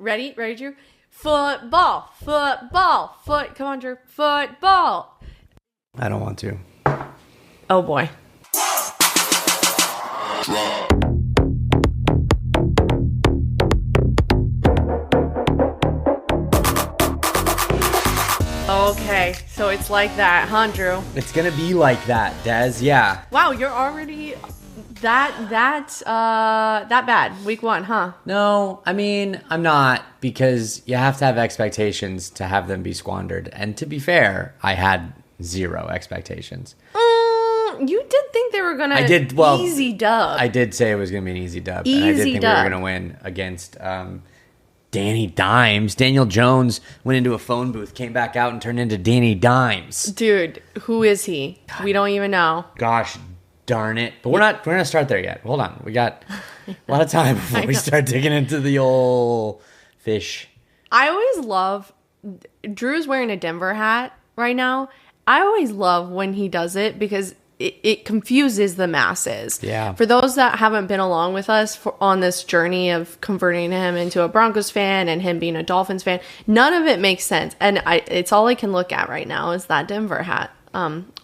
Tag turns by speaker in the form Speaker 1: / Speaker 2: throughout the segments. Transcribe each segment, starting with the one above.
Speaker 1: Ready, Drew? Football. Come on, Drew. Football.
Speaker 2: I don't want to.
Speaker 1: Oh, boy. Okay, so it's like that, huh, Drew?
Speaker 2: It's gonna be like that, Des. Yeah.
Speaker 1: Wow, you're already that bad. Week 1, huh?
Speaker 2: No, I mean, I'm not, because you have to have expectations to have them be squandered. And to be fair, I had 0 expectations.
Speaker 1: You did think they were gonna easy dub.
Speaker 2: I did say it was gonna be an easy dub. And I did think we were gonna win against Danny Dimes. Daniel Jones went into a phone booth, came back out, and turned into Danny Dimes.
Speaker 1: Dude, who is he? God. We don't even know.
Speaker 2: Gosh darn it. But we're not gonna start there yet. Hold on. We got a lot of time before we start digging into the old fish.
Speaker 1: I always love Drew's wearing a Denver hat right now. I always love when he does it because it confuses the masses.
Speaker 2: Yeah.
Speaker 1: For those that haven't been along with us on this journey of converting him into a Broncos fan and him being a Dolphins fan, none of it makes sense. And it's all I can look at right now is that Denver hat.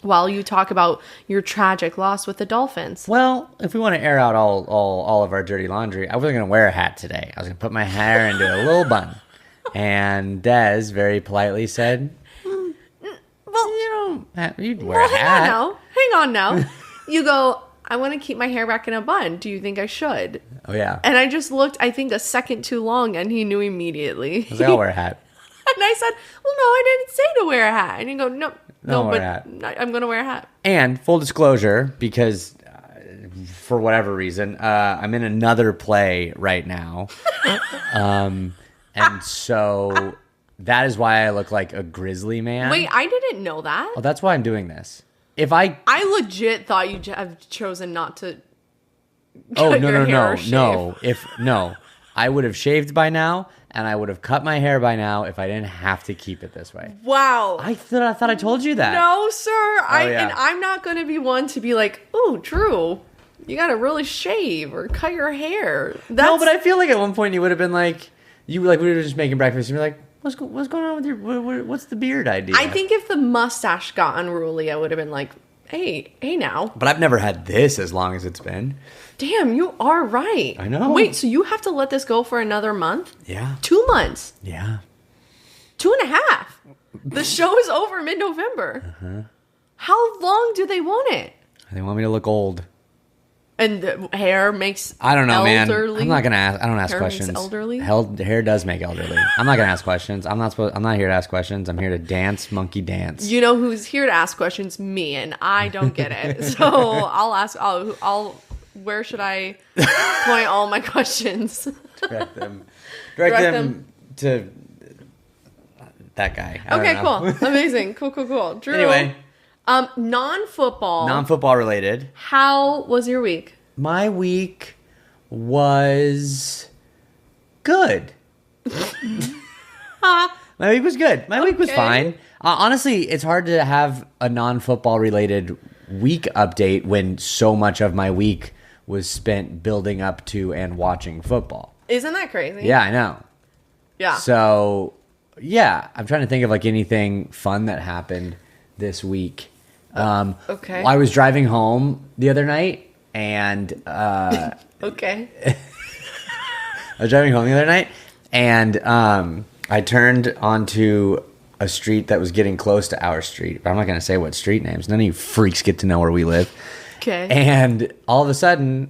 Speaker 1: While you talk about your tragic loss with the Dolphins.
Speaker 2: Well, if we want to air out all of our dirty laundry, I wasn't going to wear a hat today. I was going to put my hair into a little bun. And Des very politely said, well, you'd wear a hat.
Speaker 1: Hang on now. You go, I want to keep my hair back in a bun. Do you think I should?
Speaker 2: Oh, yeah.
Speaker 1: And I just looked, I think, a second too long, and he knew immediately.
Speaker 2: I was like, I'll wear a hat.
Speaker 1: And I said, well, no, I didn't say to wear a hat. And you go, no, but I'm going to wear a hat.
Speaker 2: And full disclosure, because for whatever reason, I'm in another play right now. And so that is why I look like a grizzly man.
Speaker 1: Wait, I didn't know that.
Speaker 2: Oh, that's why I'm doing this. I
Speaker 1: legit thought you have chosen not to.
Speaker 2: Oh, no. I would have shaved by now, and I would have cut my hair by now if I didn't have to keep it this way.
Speaker 1: Wow.
Speaker 2: I thought I told you that.
Speaker 1: No, sir.
Speaker 2: Yeah.
Speaker 1: And I'm not going to be one to be like, oh, Drew, you got to really shave or cut your hair.
Speaker 2: No, but I feel like at one point you would have been like, we were just making breakfast, and you're like, what's going on with your, what's the beard idea?
Speaker 1: I think if the mustache got unruly, I would have been like, hey now.
Speaker 2: But I've never had this as long as it's been.
Speaker 1: Damn, you are right.
Speaker 2: I know.
Speaker 1: Wait, so you have to let this go for another month?
Speaker 2: Yeah.
Speaker 1: 2 months?
Speaker 2: Yeah.
Speaker 1: 2.5. The show is over mid-November. Uh-huh. How long do they want it?
Speaker 2: They want me to look old.
Speaker 1: And the hair makes
Speaker 2: I don't know,
Speaker 1: elderly?
Speaker 2: man. I'm not gonna ask. I don't ask
Speaker 1: hair
Speaker 2: questions.
Speaker 1: Makes elderly?
Speaker 2: Hair does make elderly. I'm not gonna ask questions. I'm not here to ask questions. I'm here to dance, monkey dance.
Speaker 1: You know who's here to ask questions? Me, and I don't get it. So I'll ask. I'll. Where should I point all my questions?
Speaker 2: Direct them to that guy.
Speaker 1: Okay, cool, amazing, cool. Drew.
Speaker 2: Anyway.
Speaker 1: Non-football
Speaker 2: related.
Speaker 1: How was your week?
Speaker 2: My week was good. My week was good. My week was fine. Honestly, it's hard to have a non-football related week update when so much of my week was spent building up to and watching football.
Speaker 1: Isn't that crazy?
Speaker 2: Yeah, I know.
Speaker 1: Yeah.
Speaker 2: So, yeah, I'm trying to think of like anything fun that happened this week.
Speaker 1: Okay.
Speaker 2: I was driving home the other night, and
Speaker 1: okay.
Speaker 2: I was driving home the other night, and I turned onto a street that was getting close to our street. But I'm not going to say what street names. None of you freaks get to know where we live.
Speaker 1: Okay.
Speaker 2: And all of a sudden,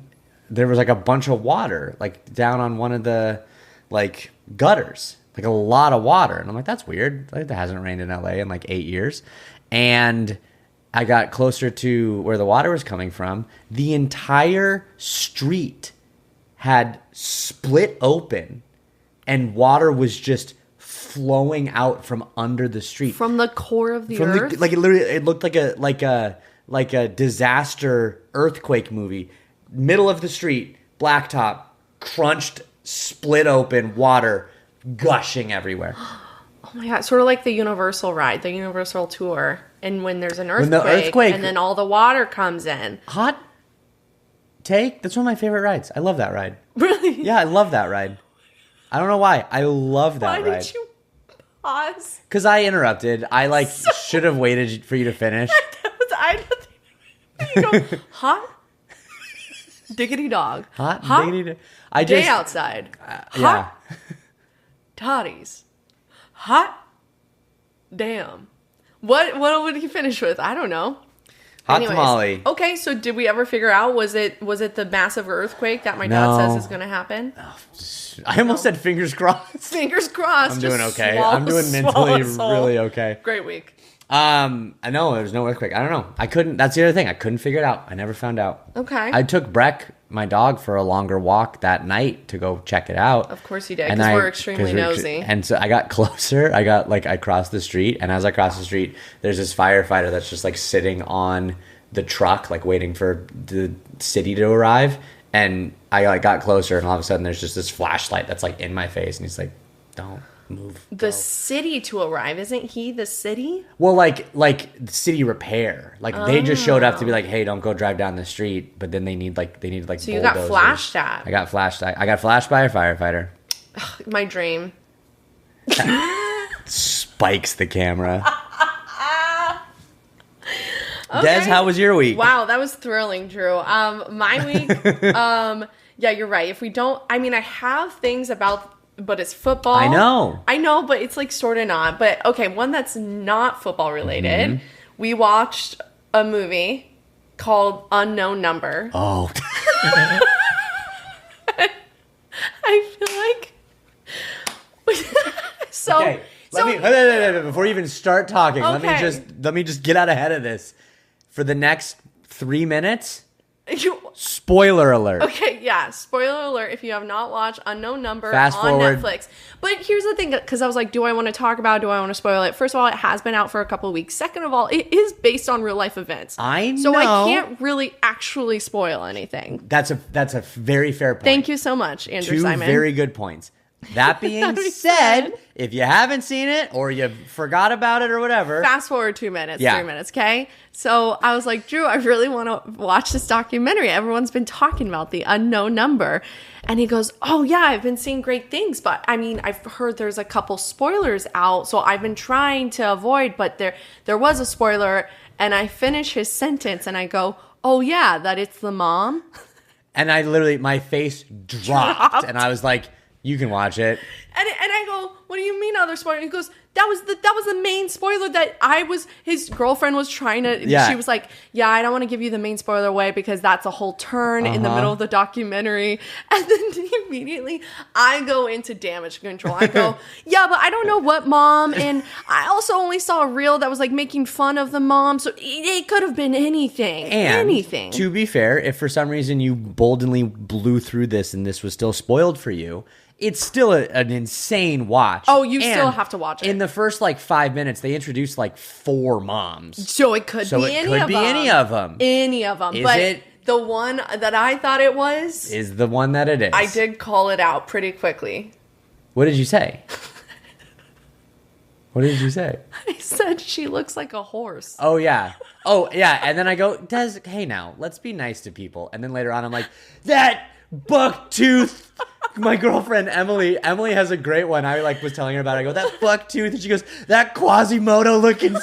Speaker 2: there was like a bunch of water, like down on one of the like gutters, like a lot of water. And I'm like, that's weird. Like, that hasn't rained in LA in like 8 years. And I got closer to where the water was coming from. The entire street had split open, and water was just flowing out from under the street,
Speaker 1: from the core of the earth.
Speaker 2: It looked like a disaster earthquake movie. Middle of the street, blacktop, crunched, split open, water gushing everywhere.
Speaker 1: Oh my God, sort of like the Universal ride, the Universal tour. And when there's an earthquake, and then all the water comes in.
Speaker 2: Hot take? That's one of my favorite rides. I love that ride.
Speaker 1: Really?
Speaker 2: Yeah, I love that ride. I don't know why. I love that
Speaker 1: Why
Speaker 2: ride.
Speaker 1: did you pause?
Speaker 2: Because I interrupted. I should have waited for you to finish.
Speaker 1: You go, hot diggity dog.
Speaker 2: Hot diggity.
Speaker 1: Day outside. Hot
Speaker 2: Yeah.
Speaker 1: toddies. Hot damn. What would he finish with? I don't know.
Speaker 2: Hot
Speaker 1: Anyways,
Speaker 2: tamale.
Speaker 1: Okay, so did we ever figure out was it the massive earthquake that my dad says is going to happen?
Speaker 2: I almost said fingers crossed.
Speaker 1: Fingers crossed.
Speaker 2: I'm doing
Speaker 1: Just
Speaker 2: okay.
Speaker 1: swallow-
Speaker 2: I'm doing
Speaker 1: swallow
Speaker 2: mentally
Speaker 1: us all.
Speaker 2: really okay.
Speaker 1: Great week.
Speaker 2: I know there was no earthquake. I don't know. I couldn't. That's the other thing. I couldn't figure it out. I never found out.
Speaker 1: Okay.
Speaker 2: I took Breck, my dog, for a longer walk that night to go check it out.
Speaker 1: Of course you did, because we're extremely nosy.
Speaker 2: And so I got closer. I crossed the street, and as I crossed the street, there's this firefighter that's just like sitting on the truck, like waiting for the city to arrive. And I got closer, and all of a sudden there's just this flashlight that's like in my face, and he's like, "Don't move."
Speaker 1: The city to arrive, isn't he the city?
Speaker 2: Well, like the city repair. Like they just showed up to be like, "Hey, don't go drive down the street." But then they need like
Speaker 1: So you got
Speaker 2: bulldozers.
Speaker 1: flashed at.
Speaker 2: I got flashed. I got flashed by a firefighter.
Speaker 1: My dream.
Speaker 2: Spikes the camera.
Speaker 1: Okay.
Speaker 2: Des, how was your week?
Speaker 1: Wow, that was thrilling, Drew. My week, yeah, you're right. If we don't, I mean, I have things about, but it's football.
Speaker 2: I know,
Speaker 1: but it's like sort of not. But okay, one that's not football related.
Speaker 2: Mm-hmm.
Speaker 1: We watched a movie called Unknown Number.
Speaker 2: Oh.
Speaker 1: I feel like so.
Speaker 2: Okay. Before you even start talking,
Speaker 1: Okay.
Speaker 2: let me just get out ahead of this. For the next 3 minutes,
Speaker 1: You,
Speaker 2: spoiler alert.
Speaker 1: okay, yeah. Spoiler alert: if you have not watched Unknown Number
Speaker 2: Fast
Speaker 1: on
Speaker 2: forward.
Speaker 1: Netflix. But here's the thing, because I was like, do I want to talk about it? Do I want to spoil it? First of all, it has been out for a couple of weeks. Second of all, it is based on real life events.
Speaker 2: I
Speaker 1: So
Speaker 2: know.
Speaker 1: I can't really actually spoil anything.
Speaker 2: That's a very fair point.
Speaker 1: Thank you so much, Andrew
Speaker 2: Two
Speaker 1: Simon.
Speaker 2: very good points. That being
Speaker 1: being
Speaker 2: said,
Speaker 1: said-
Speaker 2: if you haven't seen it or you forgot about it or whatever,
Speaker 1: Fast forward 2 minutes,
Speaker 2: Yeah.
Speaker 1: 3 minutes, okay? So I was like, Drew, I really want to watch this documentary. Everyone's been talking about the Unknown Number. And he goes, oh, yeah, I've been seeing great things. But, I mean, I've heard there's a couple spoilers out. So I've been trying to avoid. But there was a spoiler. And I finish his sentence and I go, oh, yeah, that it's the mom.
Speaker 2: and I literally, my face dropped. And I was like, you can watch it.
Speaker 1: And I go, what do you mean other spoiler? He goes, that was the main spoiler that his girlfriend was trying to,
Speaker 2: Yeah.
Speaker 1: she was like, yeah, I don't want to give you the main spoiler away because that's a whole turn in the middle of the documentary. And then immediately I go into damage control. I go, yeah, but I don't know what mom. And I also only saw a reel that was like making fun of the mom. So it could have been anything.
Speaker 2: And
Speaker 1: anything.
Speaker 2: to be fair, if for some reason you boldly blew through this and this was still spoiled for you, it's still an insane watch.
Speaker 1: Oh, you
Speaker 2: And
Speaker 1: still have to watch it.
Speaker 2: In the first 5 minutes, they introduced 4 moms.
Speaker 1: So it could be any of them.
Speaker 2: any of them.
Speaker 1: Any of them.
Speaker 2: Is
Speaker 1: But
Speaker 2: it?
Speaker 1: the one that I thought it was,
Speaker 2: Is the one that it is.
Speaker 1: I did call it out pretty quickly.
Speaker 2: What did you say? What did you say?
Speaker 1: I said she looks like a horse.
Speaker 2: Oh, yeah. And then I go, Des, hey, now, let's be nice to people. And then later on, I'm like, that bucktooth. My girlfriend, Emily has a great one. I was telling her about it. I go, that bucktooth. And she goes, that Quasimodo looking.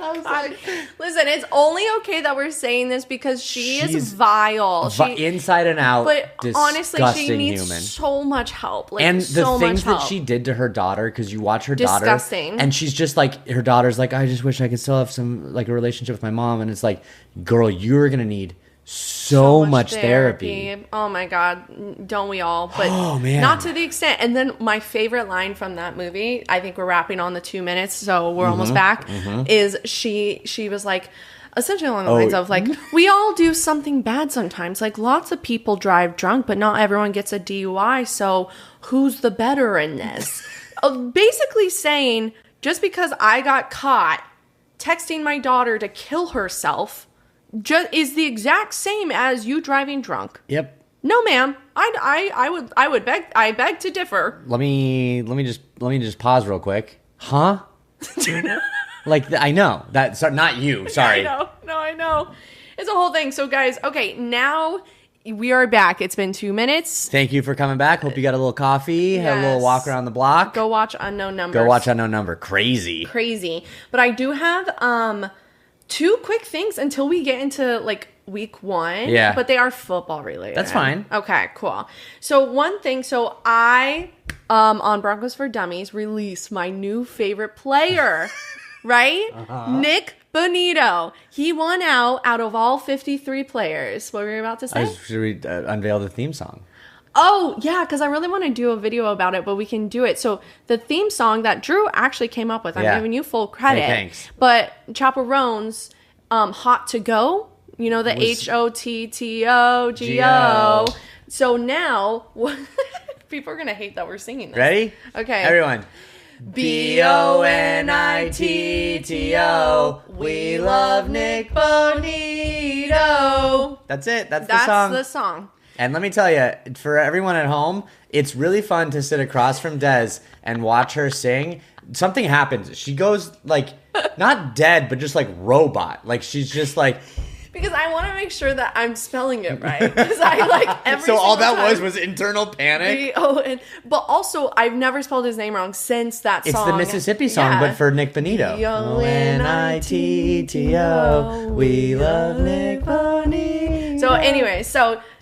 Speaker 1: Oh my god. Listen, it's only okay that we're saying this because she's vile.
Speaker 2: Inside and out.
Speaker 1: But honestly, she
Speaker 2: disgusting
Speaker 1: needs
Speaker 2: human.
Speaker 1: so much help.
Speaker 2: And the
Speaker 1: so
Speaker 2: things
Speaker 1: much
Speaker 2: that
Speaker 1: help.
Speaker 2: she did to her daughter, because you watch her
Speaker 1: Disgusting.
Speaker 2: daughter, and she's just her daughter's like, I just wish I could still have some a relationship with my mom, and it's like, girl, you're gonna need so much therapy.
Speaker 1: Oh my god, don't we all? But
Speaker 2: Oh, man.
Speaker 1: not to the extent. And then my favorite line from that movie, I think we're wrapping on the 2 minutes, so we're almost back, is she was like, essentially along the lines of we all do something bad sometimes. Lots of people drive drunk, but not everyone gets a DUI. So who's the better in this? Basically saying, just because I got caught texting my daughter to kill herself is the exact same as you driving drunk.
Speaker 2: Yep.
Speaker 1: No, ma'am. I beg to differ.
Speaker 2: Let me just pause real quick. Huh? I know that's not you. Sorry.
Speaker 1: I know. No, I know. It's a whole thing. So, guys, okay, now We are back. It's been 2 minutes.
Speaker 2: Thank you for coming back. Hope you got a little coffee, had a little walk around the block.
Speaker 1: Go watch Unknown Numbers.
Speaker 2: Go watch Unknown Number. Crazy.
Speaker 1: But I do have 2 quick things until we get into like week 1.
Speaker 2: Yeah.
Speaker 1: But they are football related.
Speaker 2: That's fine.
Speaker 1: Okay, cool. So one thing, I on Broncos for Dummies released my new favorite player, right? Nick Bonitto. He won out of all 53 players. What were you about to say?
Speaker 2: Should we unveil the theme song?
Speaker 1: Oh, yeah, because I really want to do a video about it, but we can do it. So the theme song that Drew actually came up with, I'm giving you full credit.
Speaker 2: Hey, thanks.
Speaker 1: But Chaperone's Hot to Go, you know, the HOTTOGO. So now, people are going to hate that we're singing this.
Speaker 2: Ready?
Speaker 1: Okay.
Speaker 2: Everyone. Bonitto. We love Nick Bonitto. That's it. That's the song.
Speaker 1: That's the song.
Speaker 2: And let me tell you, for everyone at home, it's really fun to sit across from Des and watch her sing. Something happens. She goes like, not dead, but just like robot. Like she's just like...
Speaker 1: Because I want to make sure that I'm spelling it right. Because I like every
Speaker 2: So all that
Speaker 1: time,
Speaker 2: was internal panic?
Speaker 1: But also, I've never spelled his name wrong since that song.
Speaker 2: It's the Mississippi song, but for Nick Bonitto. Bonitto, we love Nick Bonitto.
Speaker 1: So anyway,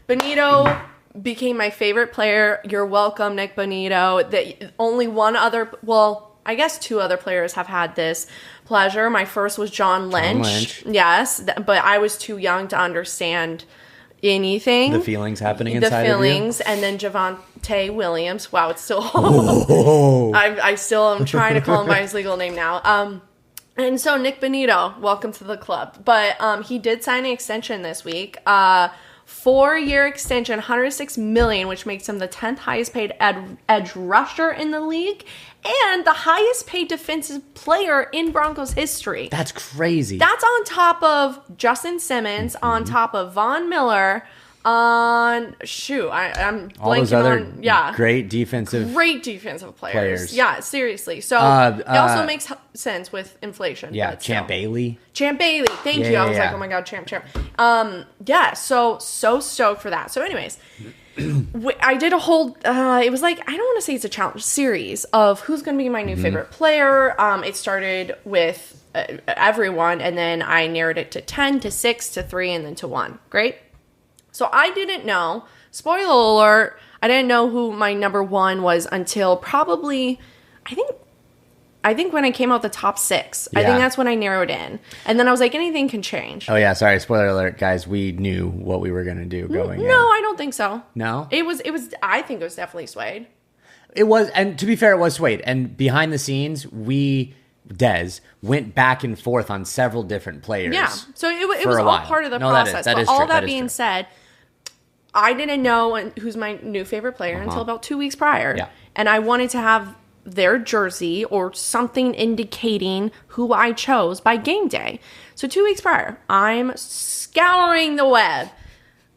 Speaker 1: Bonitto became my favorite player. You're welcome, Nick Bonitto. That only one other, I guess 2 other players have had this pleasure. My first was John Lynch. Yes, but I was too young to understand anything.
Speaker 2: The feelings happening inside of you.
Speaker 1: And then Javonte Williams. Wow, it's still... I still am trying to call him by his legal name now. And so Nick Bonitto, welcome to the club. But he did sign an extension this week. 4-year extension, $106 million, which makes him the 10th highest paid edge rusher in the league and the highest paid defensive player in Broncos history.
Speaker 2: That's crazy.
Speaker 1: That's on top of Justin Simmons, on top of Von Miller, I'm blanking
Speaker 2: all those other
Speaker 1: on
Speaker 2: great defensive
Speaker 1: players. Yeah, seriously. So it also makes sense with inflation.
Speaker 2: Yeah, Champ Bailey.
Speaker 1: Thank you. I was like, oh my god, Champ. So stoked for that. So anyways, I did a whole it was like, I don't want to say it's a challenge series of who's going to be my new favorite player. It started with everyone, and then I narrowed it to 10 to 6 to 3 and then to 1. Great. So I didn't know, spoiler alert, I didn't know who my number 1 was until probably, I think when I came out the top 6. I think that's when I narrowed in. And then I was like, anything can change.
Speaker 2: Oh yeah, sorry, spoiler alert, guys. We knew what we were going to do going in.
Speaker 1: No, I don't think so.
Speaker 2: No?
Speaker 1: It was, I think it was definitely swayed.
Speaker 2: It was, and to be fair, it was swayed. And behind the scenes, Des went back and forth on several different players.
Speaker 1: Yeah, so it was all part of the process. But all that being said, I didn't know who's my new favorite player until about 2 weeks prior.
Speaker 2: Yeah.
Speaker 1: And I wanted to have their jersey or something indicating who I chose by game day. So 2 weeks prior, I'm scouring the web.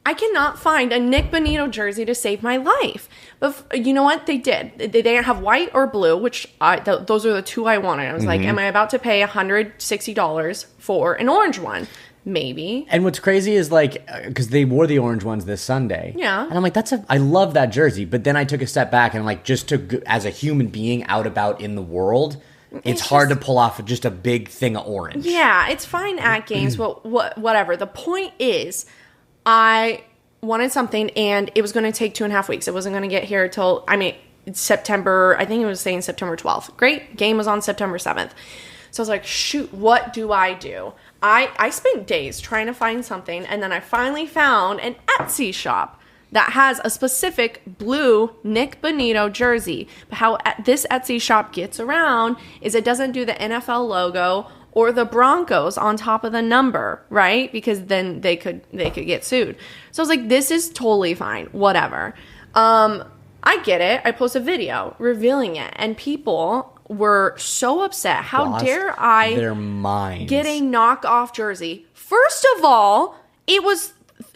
Speaker 1: I cannot find a Nick Bonitto jersey to save my life. But you know what? They did. They didn't have white or blue, which those are the 2 I wanted. I was like, am I about to pay $160 for an orange one? Maybe.
Speaker 2: And what's crazy is like, because they wore the orange ones this Sunday.
Speaker 1: Yeah.
Speaker 2: And I'm like, I love that jersey. But then I took a step back and like, just as a human being out about in the world, it's hard to pull off just a big thing of orange.
Speaker 1: Yeah, it's fine at games, but whatever. The point is, I wanted something and it was going to take 2.5 weeks. It wasn't going to get here till, September, I think it was saying September 12th. Great. Game was on September 7th. So I was like, shoot, what do I do? I spent days trying to find something, and then I finally found an Etsy shop that has a specific blue Nick Bonitto jersey. But how this Etsy shop gets around is it doesn't do the NFL logo or the Broncos on top of the number, right? Because then they could get sued. So I was like, this is totally fine, whatever. I get it. I post a video revealing it, and people were so upset. How dare I
Speaker 2: their minds
Speaker 1: get a knockoff jersey? First of all, it was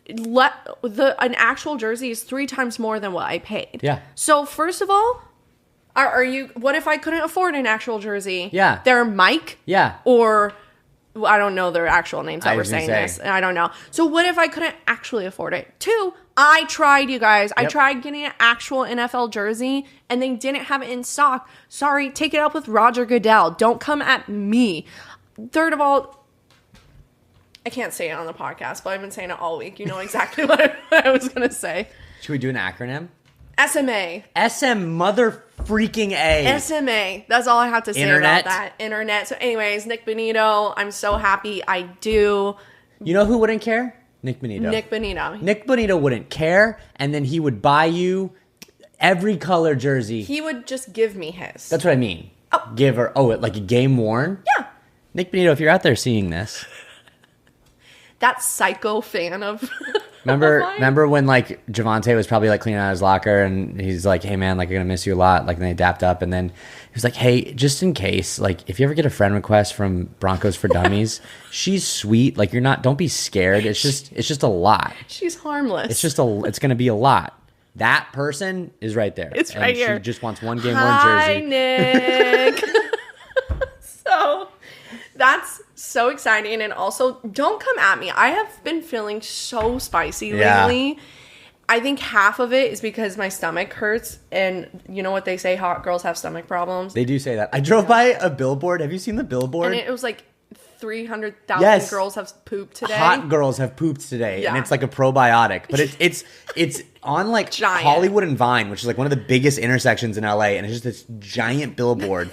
Speaker 1: an actual jersey is 3 times more than what I paid.
Speaker 2: Yeah.
Speaker 1: So first of all, are you? What if I couldn't afford an actual jersey?
Speaker 2: Yeah.
Speaker 1: They're Mike.
Speaker 2: Yeah.
Speaker 1: Or I don't know their actual names that were saying this. I don't know. So what if I couldn't actually afford it? 2, I tried, you guys. I tried getting an actual NFL jersey, and they didn't have it in stock. Sorry, take it up with Roger Goodell. Don't come at me. Third of all, I can't say it on the podcast, but I've been saying it all week. You know exactly what I was going to say.
Speaker 2: Should we do an acronym?
Speaker 1: SMA.
Speaker 2: SM mother freaking A.
Speaker 1: SMA. That's all I have to say
Speaker 2: Internet.
Speaker 1: about that. Internet. So anyways, Nick Bonitto, I'm so happy I do.
Speaker 2: You know who wouldn't care? Nick Bonitto. Nick Bonitto wouldn't care, and then he would buy you every color jersey.
Speaker 1: He would just give me his.
Speaker 2: That's what I mean. Give her, like a game worn?
Speaker 1: Yeah.
Speaker 2: Nick Bonitto, if you're out there seeing this.
Speaker 1: That psycho fan of...
Speaker 2: Remember when like Javonte was probably like cleaning out his locker and he's like, hey man, like I'm gonna miss you a lot. Like, and they dapped up, and then he was like, hey, just in case, like if you ever get a friend request from Broncos for Dummies, she's sweet. Like don't be scared. It's just a lot.
Speaker 1: She's harmless.
Speaker 2: It's gonna be a lot. That person is right there.
Speaker 1: It's right here.
Speaker 2: She just wants one game worn jersey.
Speaker 1: Hi, Nick. So that's so exciting. And also, don't come at me. I have been feeling so spicy lately. I think half of it is because my stomach hurts. And you know what they say, hot girls have stomach problems?
Speaker 2: They do say that. I drove by a billboard. Have you seen the billboard?
Speaker 1: And it was like 300,000 girls have pooped today.
Speaker 2: Hot girls have pooped today, and it's like a probiotic. But it's on like
Speaker 1: giant.
Speaker 2: Hollywood and Vine, which is like one of the biggest intersections in LA, and it's just this giant billboard,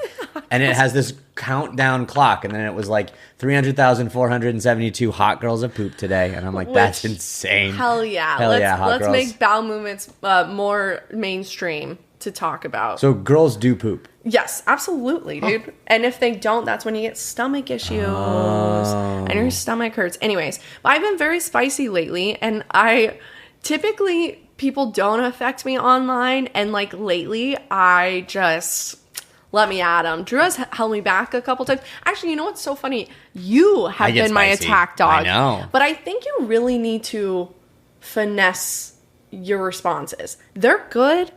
Speaker 2: and it has this countdown clock, and then it was like 300,472 hot girls have pooped today, and I'm like, that's insane.
Speaker 1: Hell yeah, let's make bowel movements more mainstream to talk about.
Speaker 2: So girls do poop.
Speaker 1: Yes, absolutely, dude. Oh. And if they don't, that's when you get stomach issues and your stomach hurts. Anyways, but I've been very spicy lately, and typically people don't affect me online, and like lately I just let me at them. Drew has held me back a couple times. Actually, you know what's so funny? You have been my attack dog.
Speaker 2: I know.
Speaker 1: But I think you really need to finesse your responses. They're good,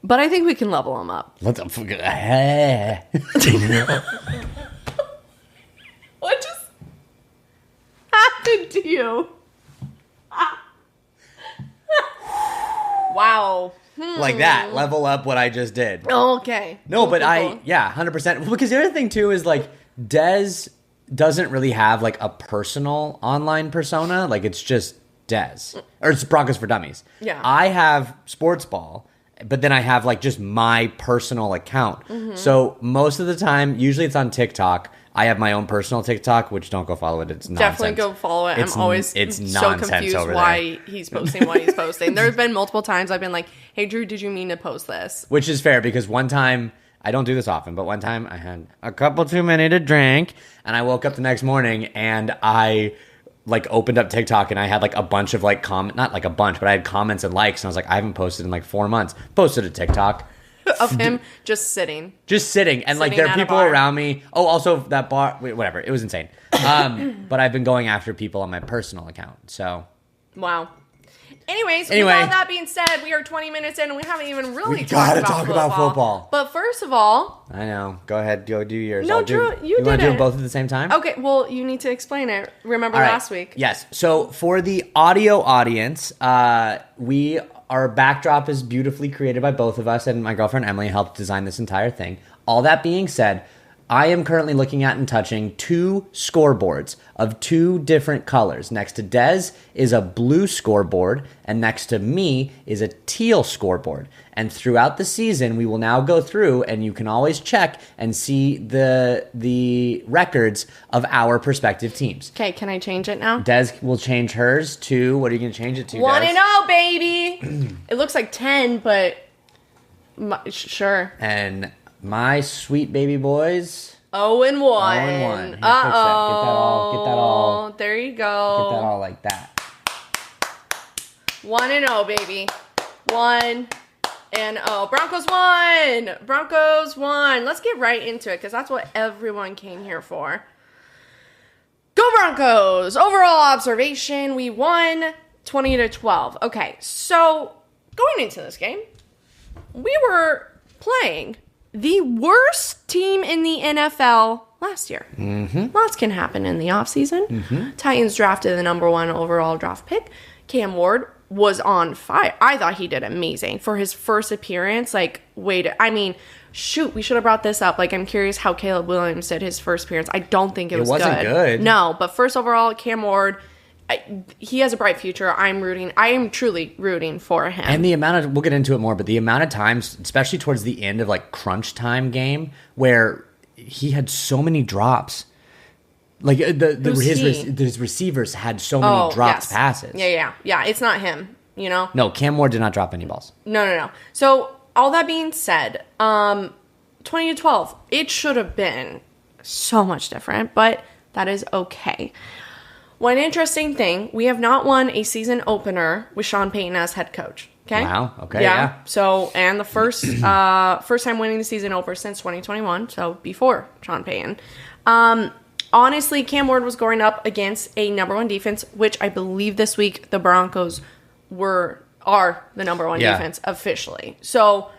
Speaker 1: but I think we can level them up.
Speaker 2: What the fuck?
Speaker 1: What just happened to you? Wow.
Speaker 2: Like that. Level up what I just did.
Speaker 1: Oh, okay.
Speaker 2: No, but 100%. Because the other thing too is like Dez doesn't really have like a personal online persona. Like it's just Dez. Or it's Broncos for Dummies.
Speaker 1: Yeah.
Speaker 2: I have Sportzball, but then I have like just my personal account. Mm-hmm. So most of the time, usually it's on TikTok. I have my own personal TikTok, which don't go follow it. It's nonsense.
Speaker 1: Definitely go follow it. I'm always so confused why he's posting what he's posting. There's been multiple times I've been like, hey, Drew, did you mean to post this?
Speaker 2: Which is fair because one time, I don't do this often, but one time I had a couple too many to drink, and I woke up the next morning and I like opened up TikTok and I had like a bunch of like not like a bunch, but I had comments and likes, and I was like, I haven't posted in like 4 months. Posted a TikTok.
Speaker 1: Of him just sitting.
Speaker 2: And like there are people around me. Oh, also that bar, whatever. It was insane. But I've been going after people on my personal account. So.
Speaker 1: Wow. Anyways, with all that being said, we are 20 minutes in and we haven't even really talked about football. But first of all.
Speaker 2: I know. Go ahead. Go do yours.
Speaker 1: No, Drew, you
Speaker 2: want to do them both at the same time?
Speaker 1: Okay. Well, you need to explain it. Remember last week.
Speaker 2: Yes. So for the audio audience, our backdrop is beautifully created by both of us, and my girlfriend Emily helped design this entire thing. All that being said, I am currently looking at and touching 2 scoreboards of 2 different colors. Next to Dez is a blue scoreboard, and next to me is a teal scoreboard. And throughout the season, we will now go through, and you can always check and see the records of our respective teams.
Speaker 1: Okay, can I change it now?
Speaker 2: Dez will change hers to, what are you going to change it to,
Speaker 1: 1-0, baby! It looks like 10, but sure.
Speaker 2: And my sweet baby boys.
Speaker 1: 0-1.
Speaker 2: 0-1. Get that all.
Speaker 1: There you go.
Speaker 2: Get that all like that.
Speaker 1: 1-0, baby. 1-0. Broncos won. Let's get right into it because that's what everyone came here for. Go Broncos! Overall observation, we won 20-12. Okay, so going into this game, we were playing the worst team in the NFL last year. Lots can happen in the offseason. Titans drafted the number 1 overall draft pick. Cam Ward was on fire. I thought he did amazing for his first appearance. We should have brought this up. I'm curious how Caleb Williams did his first appearance. I don't think it wasn't good. No, but first overall, Cam Ward, he has a bright future. I am truly rooting for him.
Speaker 2: And we'll get into it more, but the amount of times, especially towards the end of crunch time game, where he had so many drops. His receivers had so many dropped passes.
Speaker 1: Yeah. It's not him,
Speaker 2: No, Cam Ward did not drop any balls.
Speaker 1: No. So, all that being said, 2012, it should have been so much different, but that is okay. One interesting thing, we have not won a season opener with Sean Payton as head coach. Okay?
Speaker 2: Wow. Okay, yeah.
Speaker 1: So, and the first time winning the season opener since 2021, so before Sean Payton. Honestly, Cam Ward was going up against a number 1 defense, which I believe this week the Broncos are the number 1 defense officially. So,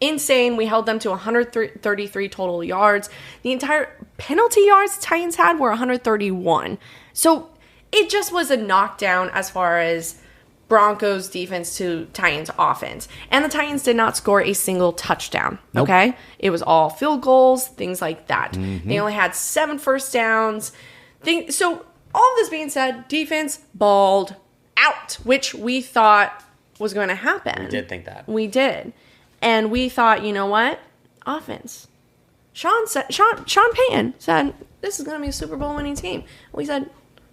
Speaker 1: insane. We held them to 133 total yards. The entire penalty yards the Titans had were 131. So, it just was a knockdown as far as Broncos defense to Titans offense. And the Titans did not score a single touchdown. Nope. Okay? It was all field goals, things like that. They only had 7 first downs. So, all of this being said, defense balled out, which we thought was going to happen.
Speaker 2: We did think that.
Speaker 1: We did. And we thought, you know what? Offense. Sean Payton said, this is going to be a Super Bowl winning team. We said,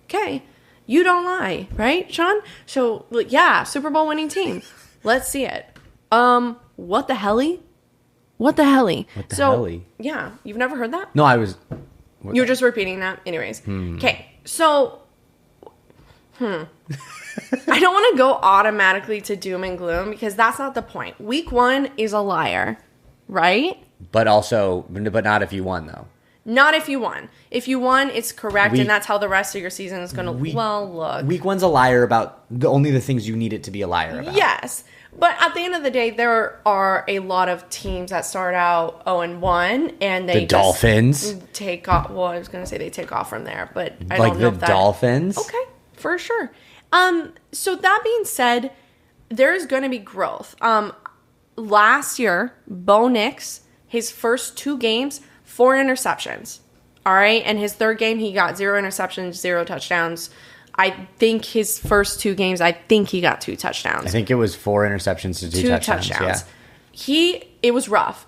Speaker 1: okay, you don't lie, right, Sean? So, yeah, Super Bowl winning team. Let's see it. What the helly? What the helly? Yeah, you've never heard that?
Speaker 2: No, I was...
Speaker 1: You're just repeating that? Anyways. Okay, so... I don't want to go automatically to doom and gloom because that's not the point. Week 1 is a liar, right?
Speaker 2: But not if you won, though.
Speaker 1: Not if you won. If you won, it's correct, and that's how the rest of your season is going to... look.
Speaker 2: Week 1's a liar about only the things you need it to be a liar about.
Speaker 1: Yes. But at the end of the day, there are a lot of teams that start out 0-1, and they
Speaker 2: Dolphins
Speaker 1: take off. Well, I was going to say they take off from there, but I don't know if that...
Speaker 2: Dolphins?
Speaker 1: Okay, for sure. So that being said, there's going to be growth. Last year, Bo Nix, his first 2 games... 4 interceptions, all right? And his third game, he got 0 interceptions, 0 touchdowns. I think his first 2 games, he got 2 touchdowns.
Speaker 2: I think it was 4 interceptions to 2 touchdowns.
Speaker 1: Yeah. It was rough.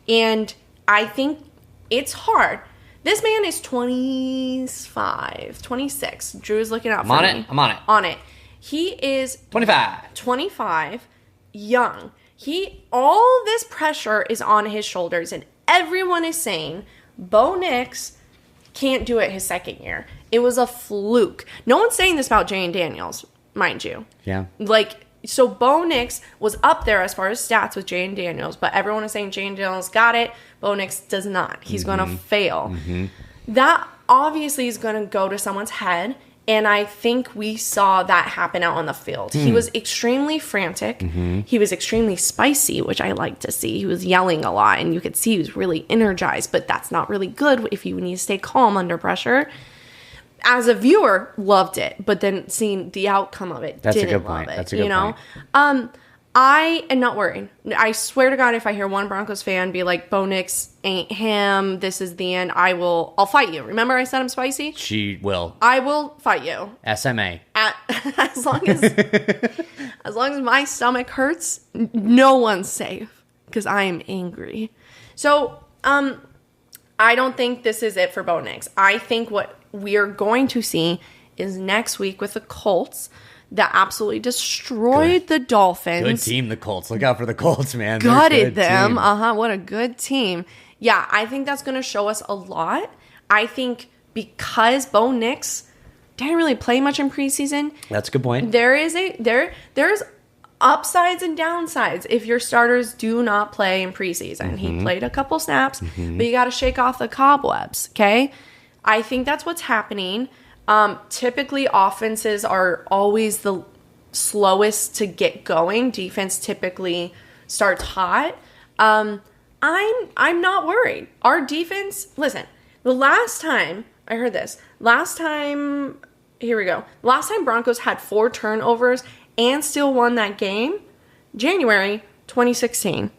Speaker 1: And I think it's hard. This man is 26. Drew's looking out for me.
Speaker 2: I'm on it.
Speaker 1: On it. He is 25, young. All this pressure is on his shoulders, and everyone is saying Bo Nix can't do it his second year. It was a fluke. No one's saying this about Jalen Daniels, mind you.
Speaker 2: Yeah.
Speaker 1: So Bo Nix was up there as far as stats with Jalen Daniels, but everyone is saying Jalen Daniels got it. Bo Nix does not. He's going to fail. That obviously is going to go to someone's head. And I think we saw that happen out on the field. He was extremely frantic. He was extremely spicy, which I like to see. He was yelling a lot, and you could see he was really energized. But that's not really good if you need to stay calm under pressure. As a viewer, loved it. But then seeing the outcome of it, didn't love it.
Speaker 2: That's a good point.
Speaker 1: I am not worried. I swear to God, if I hear one Broncos fan be like, Bo Nix ain't him, this is the end, I'll fight you. Remember I said I'm spicy?
Speaker 2: She will.
Speaker 1: I will fight you.
Speaker 2: SMA.
Speaker 1: As long as my stomach hurts, no one's safe. Because I am angry. So, I don't think this is it for Bo Nix. I think what we're going to see is next week with the Colts, that absolutely destroyed the Dolphins.
Speaker 2: Good team, the Colts. Look out for the Colts, man.
Speaker 1: Gutted them. What a good team. Yeah, I think that's going to show us a lot. I think because Bo Nix didn't really play much in preseason.
Speaker 2: That's a good point.
Speaker 1: There's upsides and downsides if your starters do not play in preseason. He played a couple snaps, but you got to shake off the cobwebs, okay? I think that's what's happening. Typically, offenses are always the slowest to get going. Defense typically starts hot. I'm not worried. Our defense, listen, The last time I heard this, here we go. Last time Broncos had 4 turnovers and still won that game, January 2016.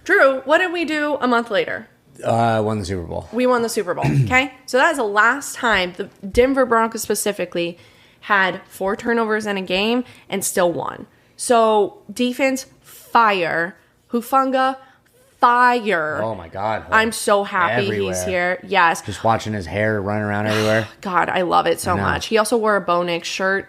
Speaker 1: Drew, what did we do a month later?
Speaker 2: Won the Super Bowl.
Speaker 1: We won the Super Bowl, okay? So that is the last time the Denver Broncos specifically had 4 turnovers in a game and still won. So defense, fire. Hufanga, fire.
Speaker 2: Oh my God.
Speaker 1: I'm so happy
Speaker 2: Everywhere.
Speaker 1: he's here. Yes.
Speaker 2: Just watching his hair running around everywhere.
Speaker 1: God, I love it so much. He also wore a Bo Nix shirt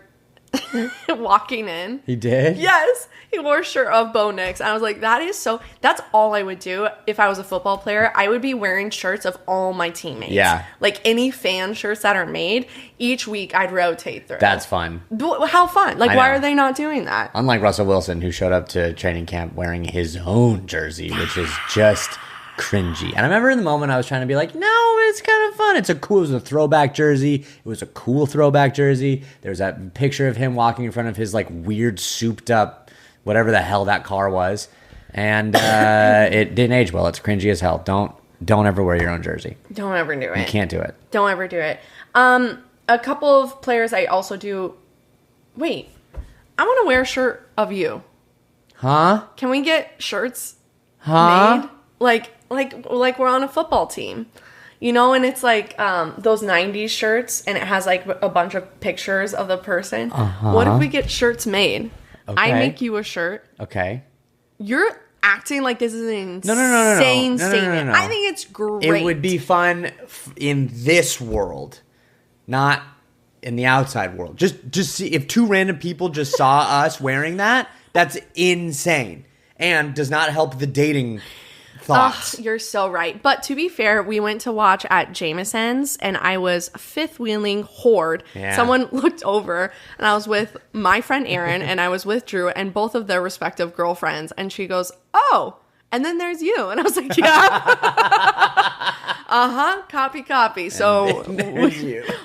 Speaker 1: walking in.
Speaker 2: He did?
Speaker 1: Yes. He wore a shirt of Bo Nix. I was like, that's all I would do if I was a football player. I would be wearing shirts of all my teammates.
Speaker 2: Yeah.
Speaker 1: Like any fan shirts that are made, each week I'd rotate through.
Speaker 2: That's fun.
Speaker 1: How fun. Like, why are they not doing that?
Speaker 2: Unlike Russell Wilson, who showed up to training camp wearing his own jersey, which is just cringy. And I remember in the moment I was trying to be like, no, it's kind of fun. It was a throwback jersey. It was a cool throwback jersey. There's that picture of him walking in front of his like weird souped up whatever the hell that car was. And it didn't age well. It's cringy as hell. Don't ever wear your own jersey.
Speaker 1: Don't ever do it.
Speaker 2: You can't do it.
Speaker 1: Don't ever do it. A couple of players I also do. Wait, I want to wear a shirt of you.
Speaker 2: Huh?
Speaker 1: Can we get shirts
Speaker 2: Huh?
Speaker 1: made? Like we're on a football team. You know, and it's like those 90s shirts, and it has like a bunch of pictures of the person. What if we get shirts made?
Speaker 2: Okay.
Speaker 1: I make you a shirt.
Speaker 2: Okay.
Speaker 1: You're acting like this is an
Speaker 2: No.
Speaker 1: insane statement. I think it's great.
Speaker 2: It would be fun in this world, not in the outside world. Just see if 2 random people just saw us wearing that. That's insane, and does not help the dating thoughts.
Speaker 1: You're so right. But to be fair, we went to watch at Jameson's, and I was fifth wheeling horde.
Speaker 2: Yeah.
Speaker 1: Someone looked over, and I was with my friend Erin, and I was with Drew, and both of their respective girlfriends. And she goes, "Oh, and then there's you." And I was like, "Yeah." Copy. So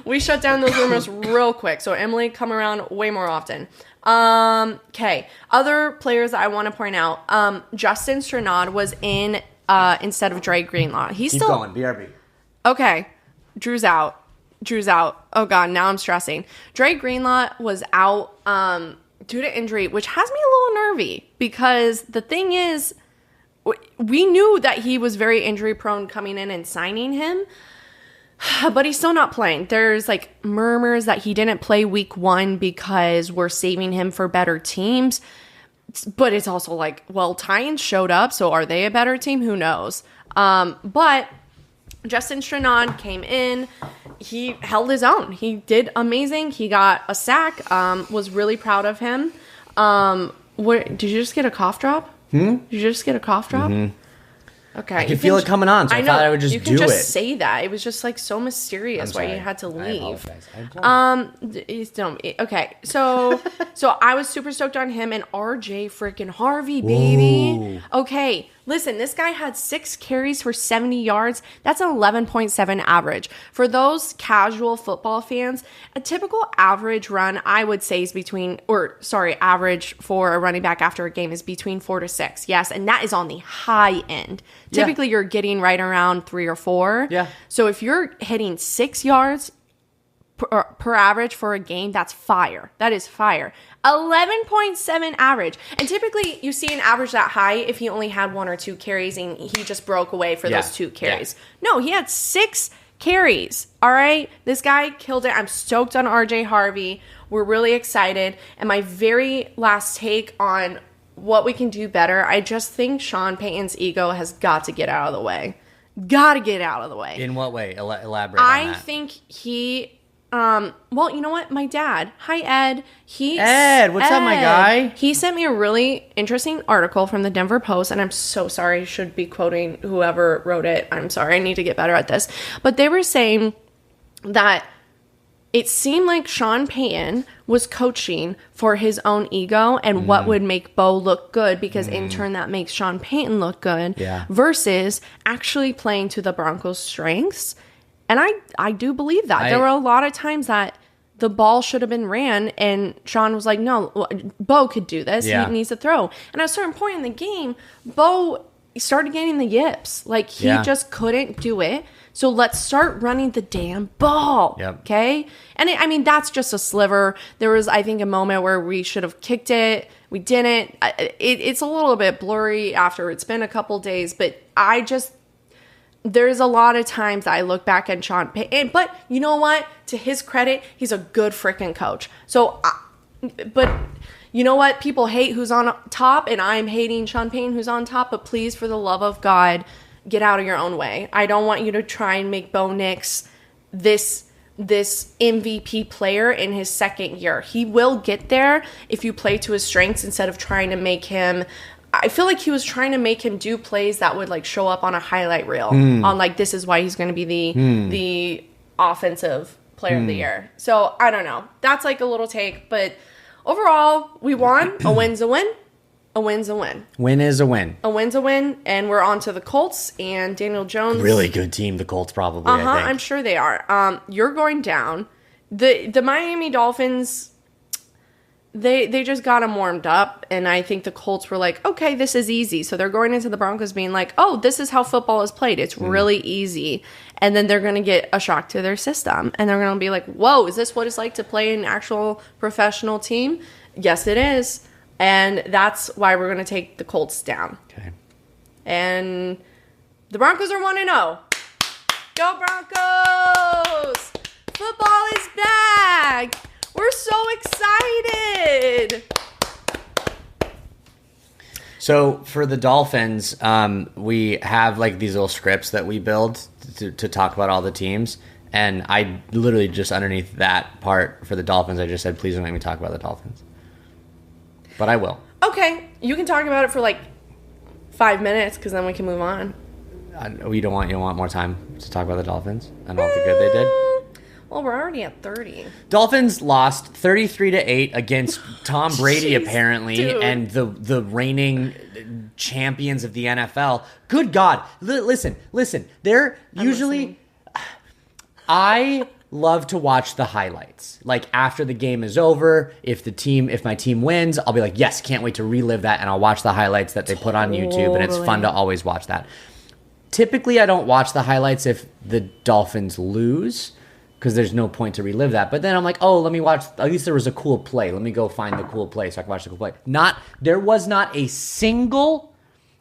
Speaker 1: we shut down those rumors real quick. So Emily, come around way more often. Okay. Other players that I want to point out. Justin Strnad was in instead of Dre Greenlaw. He's
Speaker 2: Keep
Speaker 1: still
Speaker 2: going. BRB.
Speaker 1: Okay. Drew's out. Oh God, now I'm stressing. Dre Greenlaw was out due to injury, which has me a little nervy because the thing is, we knew that he was very injury prone coming in and signing him, but he's still not playing. There's like murmurs that he didn't play week 1 because we're saving him for better teams. But it's also like, well, Titans showed up, so are they a better team? Who knows? But Justin Strnad came in. He held his own. He did amazing. He got a sack. Was really proud of him. Did you just get a cough drop? Did you just get a cough drop? Mm-hmm. Okay.
Speaker 2: I could feel it coming on, so I thought I would just do it.
Speaker 1: You can just say that. It was just like so mysterious why you had to leave. Okay. So I was super stoked on him and RJ freaking Harvey, baby. Ooh. Okay. Listen, this guy had 6 carries for 70 yards. That's an 11.7 average. For those casual football fans, a typical average run, I would say, is average for a running back after a game is between 4 to 6. Yes, and that is on the high end. Yeah. Typically, you're getting right around 3 or 4. Yeah. So if you're hitting 6 yards per average for a game, that's fire. That is fire. 11.7 average. And typically you see an average that high if he only had 1 or 2 carries and he just broke away for those 2 carries. Yeah. No, he had 6 carries. All right. This guy killed it. I'm stoked on RJ Harvey. We're really excited. And my very last take on what we can do better, I just think Sean Payton's ego has got to get out of the way. Got to get out of the way.
Speaker 2: In what way? Elaborate on that.
Speaker 1: I think he... well, you know what? My dad. Hi, Ed.
Speaker 2: What's up, my guy?
Speaker 1: He sent me a really interesting article from the Denver Post, and I'm so sorry. I should be quoting whoever wrote it. I'm sorry. I need to get better at this. But they were saying that it seemed like Sean Payton was coaching for his own ego and what would make Bo look good because in turn that makes Sean Payton look good versus actually playing to the Broncos' strengths. And I do believe that. There were a lot of times that the ball should have been ran, and Sean was like, no, Bo could do this. Yeah. He needs to throw. And at a certain point in the game, Bo, started getting the yips. Like, he just couldn't do it. So let's start running the damn ball.
Speaker 2: Yep.
Speaker 1: Okay? And I mean, that's just a sliver. There was, I think, a moment where we should have kicked it. We didn't. It's a little bit blurry after it's been a couple days, but there's a lot of times I look back at Sean Payton, but you know what? To his credit, he's a good freaking coach. So, but you know what? People hate who's on top, and I'm hating Sean Payton who's on top, but please, for the love of God, get out of your own way. I don't want you to try and make Bo Nix this MVP player in his second year. He will get there if you play to his strengths instead of trying to make him... I feel like he was trying to make him do plays that would like show up on a highlight reel on like, this is why he's going to be the offensive player of the year. So I don't know. That's like a little take, but overall we won. A win's a win. A win's a win. Win is a win. A win's a win, and we're on to the Colts and Daniel Jones.
Speaker 2: Really good team, the Colts probably, I think.
Speaker 1: I'm sure they are. You're going down. The Miami Dolphins, they just got them warmed up, and I think the Colts were like, okay, this is easy. So they're going into the Broncos being like, oh, this is how football is played. It's really easy. And then they're going to get a shock to their system, and they're going to be like, whoa, is this what it's like to play an actual professional team? Yes, it is. And that's why we're going to take the Colts down.
Speaker 2: Okay.
Speaker 1: And the Broncos are 1-0. Go Broncos! Football is back! We're so excited!
Speaker 2: So for the Dolphins, we have like these little scripts that we build to talk about all the teams. And I literally just underneath that part for the Dolphins, I just said, please don't make me talk about the Dolphins. But I will.
Speaker 1: Okay, you can talk about it for like 5 minutes, because then we can move on.
Speaker 2: You don't want more time to talk about the Dolphins and all the good they did?
Speaker 1: Well, we're already at 30.
Speaker 2: Dolphins lost 33-8 against Tom Brady, apparently,
Speaker 1: dude.
Speaker 2: and the reigning champions of the NFL. Good God. Listen. They're usually... I love to watch the highlights. Like, after the game is over, if my team wins, I'll be like, yes, can't wait to relive that, and I'll watch the highlights that they put on YouTube, and it's fun to always watch that. Typically, I don't watch the highlights if the Dolphins lose, because there's no point to relive that. But then I'm like, oh, let me watch, at least there was a cool play. Let me go find the cool play so I can watch the cool play. There was not a single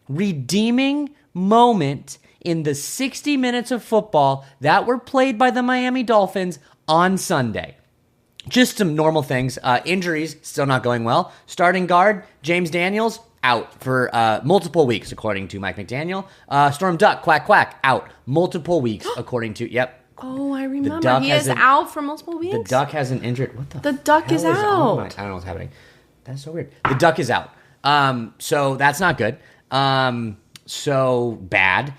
Speaker 2: redeeming moment in the 60 minutes of football that were played by the Miami Dolphins on Sunday. Just some normal things. Injuries, still not going well. Starting guard, James Daniels, out for multiple weeks, according to Mike McDaniel. Storm Duck, quack, quack, out multiple weeks, according to, yep.
Speaker 1: Oh, I remember. He is out for multiple weeks?
Speaker 2: The Duck has an injured, what
Speaker 1: the Duck is out.
Speaker 2: I don't know what's happening. That's so weird. The Duck is out. So that's not good. So bad.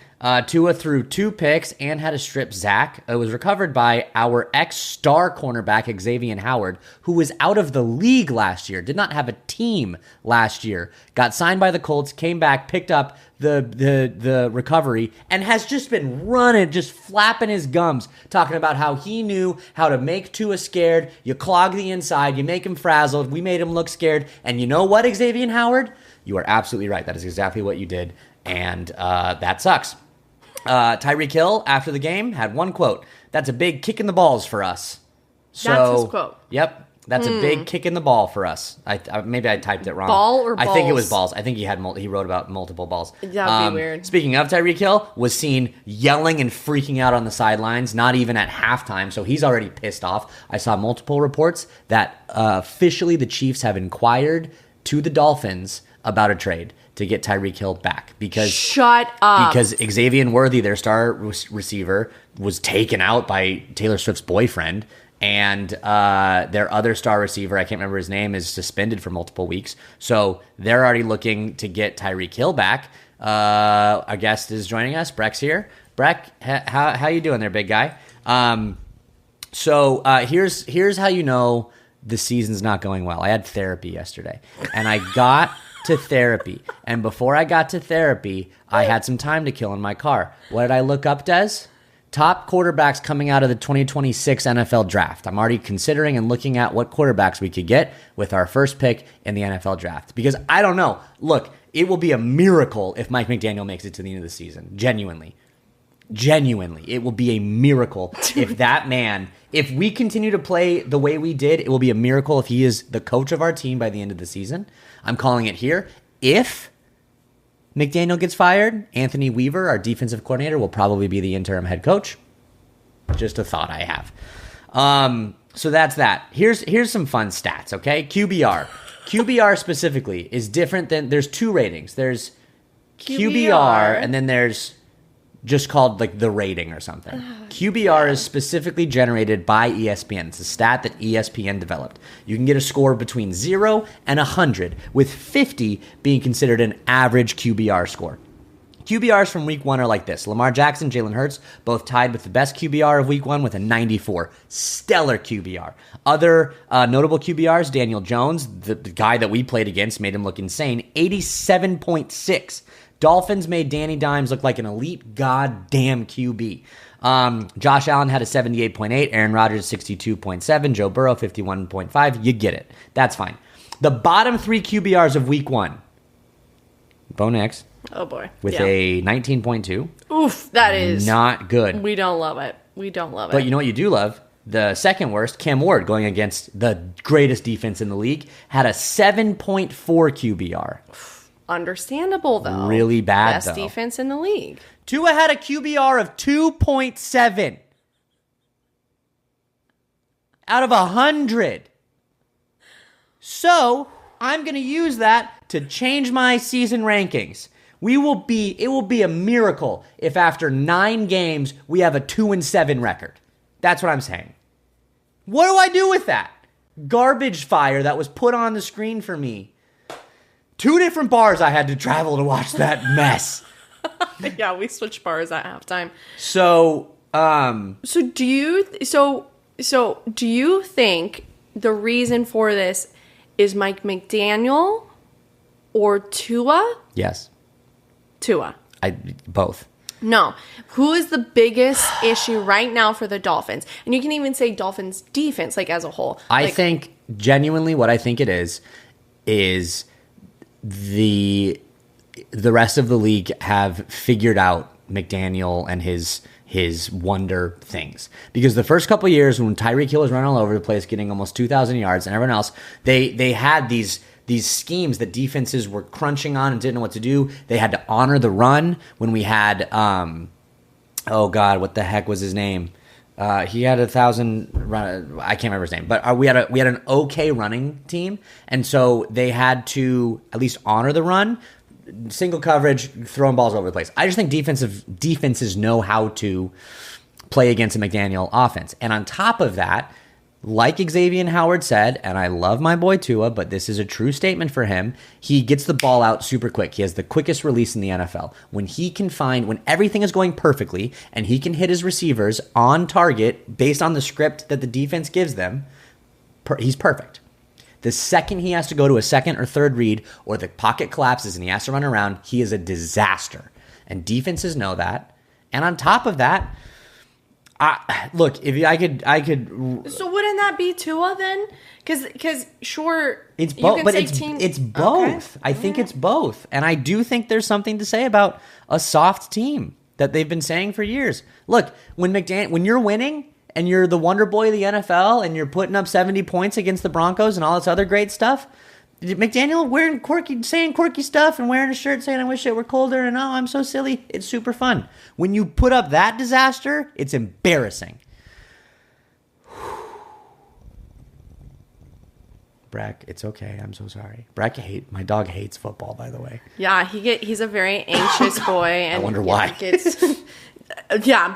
Speaker 2: Tua threw 2 picks and had a strip sack. It was recovered by our ex-star cornerback, Xavier Howard, who was out of the league last year, did not have a team last year, got signed by the Colts, came back, picked up the recovery, and has just been running, just flapping his gums, talking about how he knew how to make Tua scared. You clog the inside, you make him frazzled, we made him look scared, and you know what, Xavier Howard? You are absolutely right. That is exactly what you did, and that sucks. Tyreek Hill, after the game, had one quote. That's a big kick in the balls for us. So,
Speaker 1: that's his quote.
Speaker 2: Yep. That's a big kick in the ball for us. Maybe I typed it wrong.
Speaker 1: Ball or balls?
Speaker 2: I think it was balls. I think he wrote about multiple balls.
Speaker 1: That would be weird.
Speaker 2: Speaking of Tyreek Hill, was seen yelling and freaking out on the sidelines, not even at halftime, so he's already pissed off. I saw multiple reports that officially the Chiefs have inquired to the Dolphins about a trade to get Tyreek Hill back, because
Speaker 1: shut up.
Speaker 2: Because Xavier Worthy, their star receiver, was taken out by Taylor Swift's boyfriend, and their other star receiver, I can't remember his name, is suspended for multiple weeks. So they're already looking to get Tyreek Hill back. Our guest is joining us. Breck's here. Breck, how you doing there, big guy? So here's how you know the season's not going well. I had therapy yesterday, and I got to therapy. And before I got to therapy, I had some time to kill in my car. What did I look up, Des? Top quarterbacks coming out of the 2026 NFL draft. I'm already considering and looking at what quarterbacks we could get with our first pick in the NFL draft. Because I don't know. Look, it will be a miracle if Mike McDaniel makes it to the end of the season. Genuinely, it will be a miracle if that man, if we continue to play the way we did, it will be a miracle if he is the coach of our team by the end of the season. I'm calling it here. If McDaniel gets fired, Anthony Weaver, our defensive coordinator, will probably be the interim head coach. Just a thought I have. So that's that. Here's some fun stats, okay? QBR. QBR specifically is different than, there's two ratings. There's QBR and then there's just called like the rating or something. QBR is specifically generated by ESPN. It's a stat that ESPN developed. You can get a score between 0 and 100, with 50 being considered an average QBR score. QBRs from week 1 are like this. Lamar Jackson, Jalen Hurts, both tied with the best QBR of week 1 with a 94. Stellar QBR. Other notable QBRs, Daniel Jones, the guy that we played against, made him look insane, 87.6. Dolphins made Danny Dimes look like an elite goddamn QB. Josh Allen had a 78.8, Aaron Rodgers 62.7, Joe Burrow 51.5. You get it. That's fine. The bottom 3 QBRs of week 1. Bo Nix.
Speaker 1: Oh, boy.
Speaker 2: With a 19.2.
Speaker 1: Oof, that is
Speaker 2: not good.
Speaker 1: We don't love it.
Speaker 2: But you know what you do love? The second worst, Cam Ward, going against the greatest defense in the league, had a 7.4 QBR.
Speaker 1: Understandable, though.
Speaker 2: Really bad,
Speaker 1: Best defense in the league.
Speaker 2: Tua had a QBR of 2.7 out of 100. So, I'm going to use that to change my season rankings. It will be a miracle if after 9 games we have a 2-7 record. That's what I'm saying. What do I do with that? Garbage fire that was put on the screen for me. 2 different bars I had to travel to watch that mess.
Speaker 1: Yeah, we switched bars at halftime.
Speaker 2: So
Speaker 1: do you think the reason for this is Mike McDaniel or Tua?
Speaker 2: Yes.
Speaker 1: Tua.
Speaker 2: Both.
Speaker 1: No. Who is the biggest issue right now for the Dolphins? And you can even say Dolphins defense, like as a whole.
Speaker 2: I think genuinely what I think it is the rest of the league have figured out McDaniel and his wonder things. Because the first couple of years when Tyreek Hill was running all over the place, getting almost 2,000 yards, and everyone else, they had these schemes that defenses were crunching on and didn't know what to do. They had to honor the run when we had, oh God, what the heck was his name? He had 1,000 run. I can't remember his name, but we had an okay running team, and so they had to at least honor the run, single coverage, throwing balls all over the place. I just think defenses know how to play against a McDaniel offense, and on top of that, like Xavier Howard said, and I love my boy Tua, but this is a true statement for him, he gets the ball out super quick. He has the quickest release in the NFL. When everything is going perfectly and he can hit his receivers on target based on the script that the defense gives them, he's perfect. The second he has to go to a second or third read or the pocket collapses and he has to run around, he is a disaster. And defenses know that. And on top of that, look, if I could.
Speaker 1: So wouldn't that be Tua then? Because sure,
Speaker 2: it's both, but it's both. Okay. I think it's both, and I do think there's something to say about a soft team that they've been saying for years. Look, when you're winning and you're the wonder boy of the NFL and you're putting up 70 points against the Broncos and all this other great stuff, McDaniel saying quirky stuff and wearing a shirt saying, I wish it were colder and oh, I'm so silly. It's super fun. When you put up that disaster, it's embarrassing. Breck, it's okay. I'm so sorry. Breck, my dog hates football, by the way.
Speaker 1: Yeah, he's a very anxious boy. And
Speaker 2: I wonder why.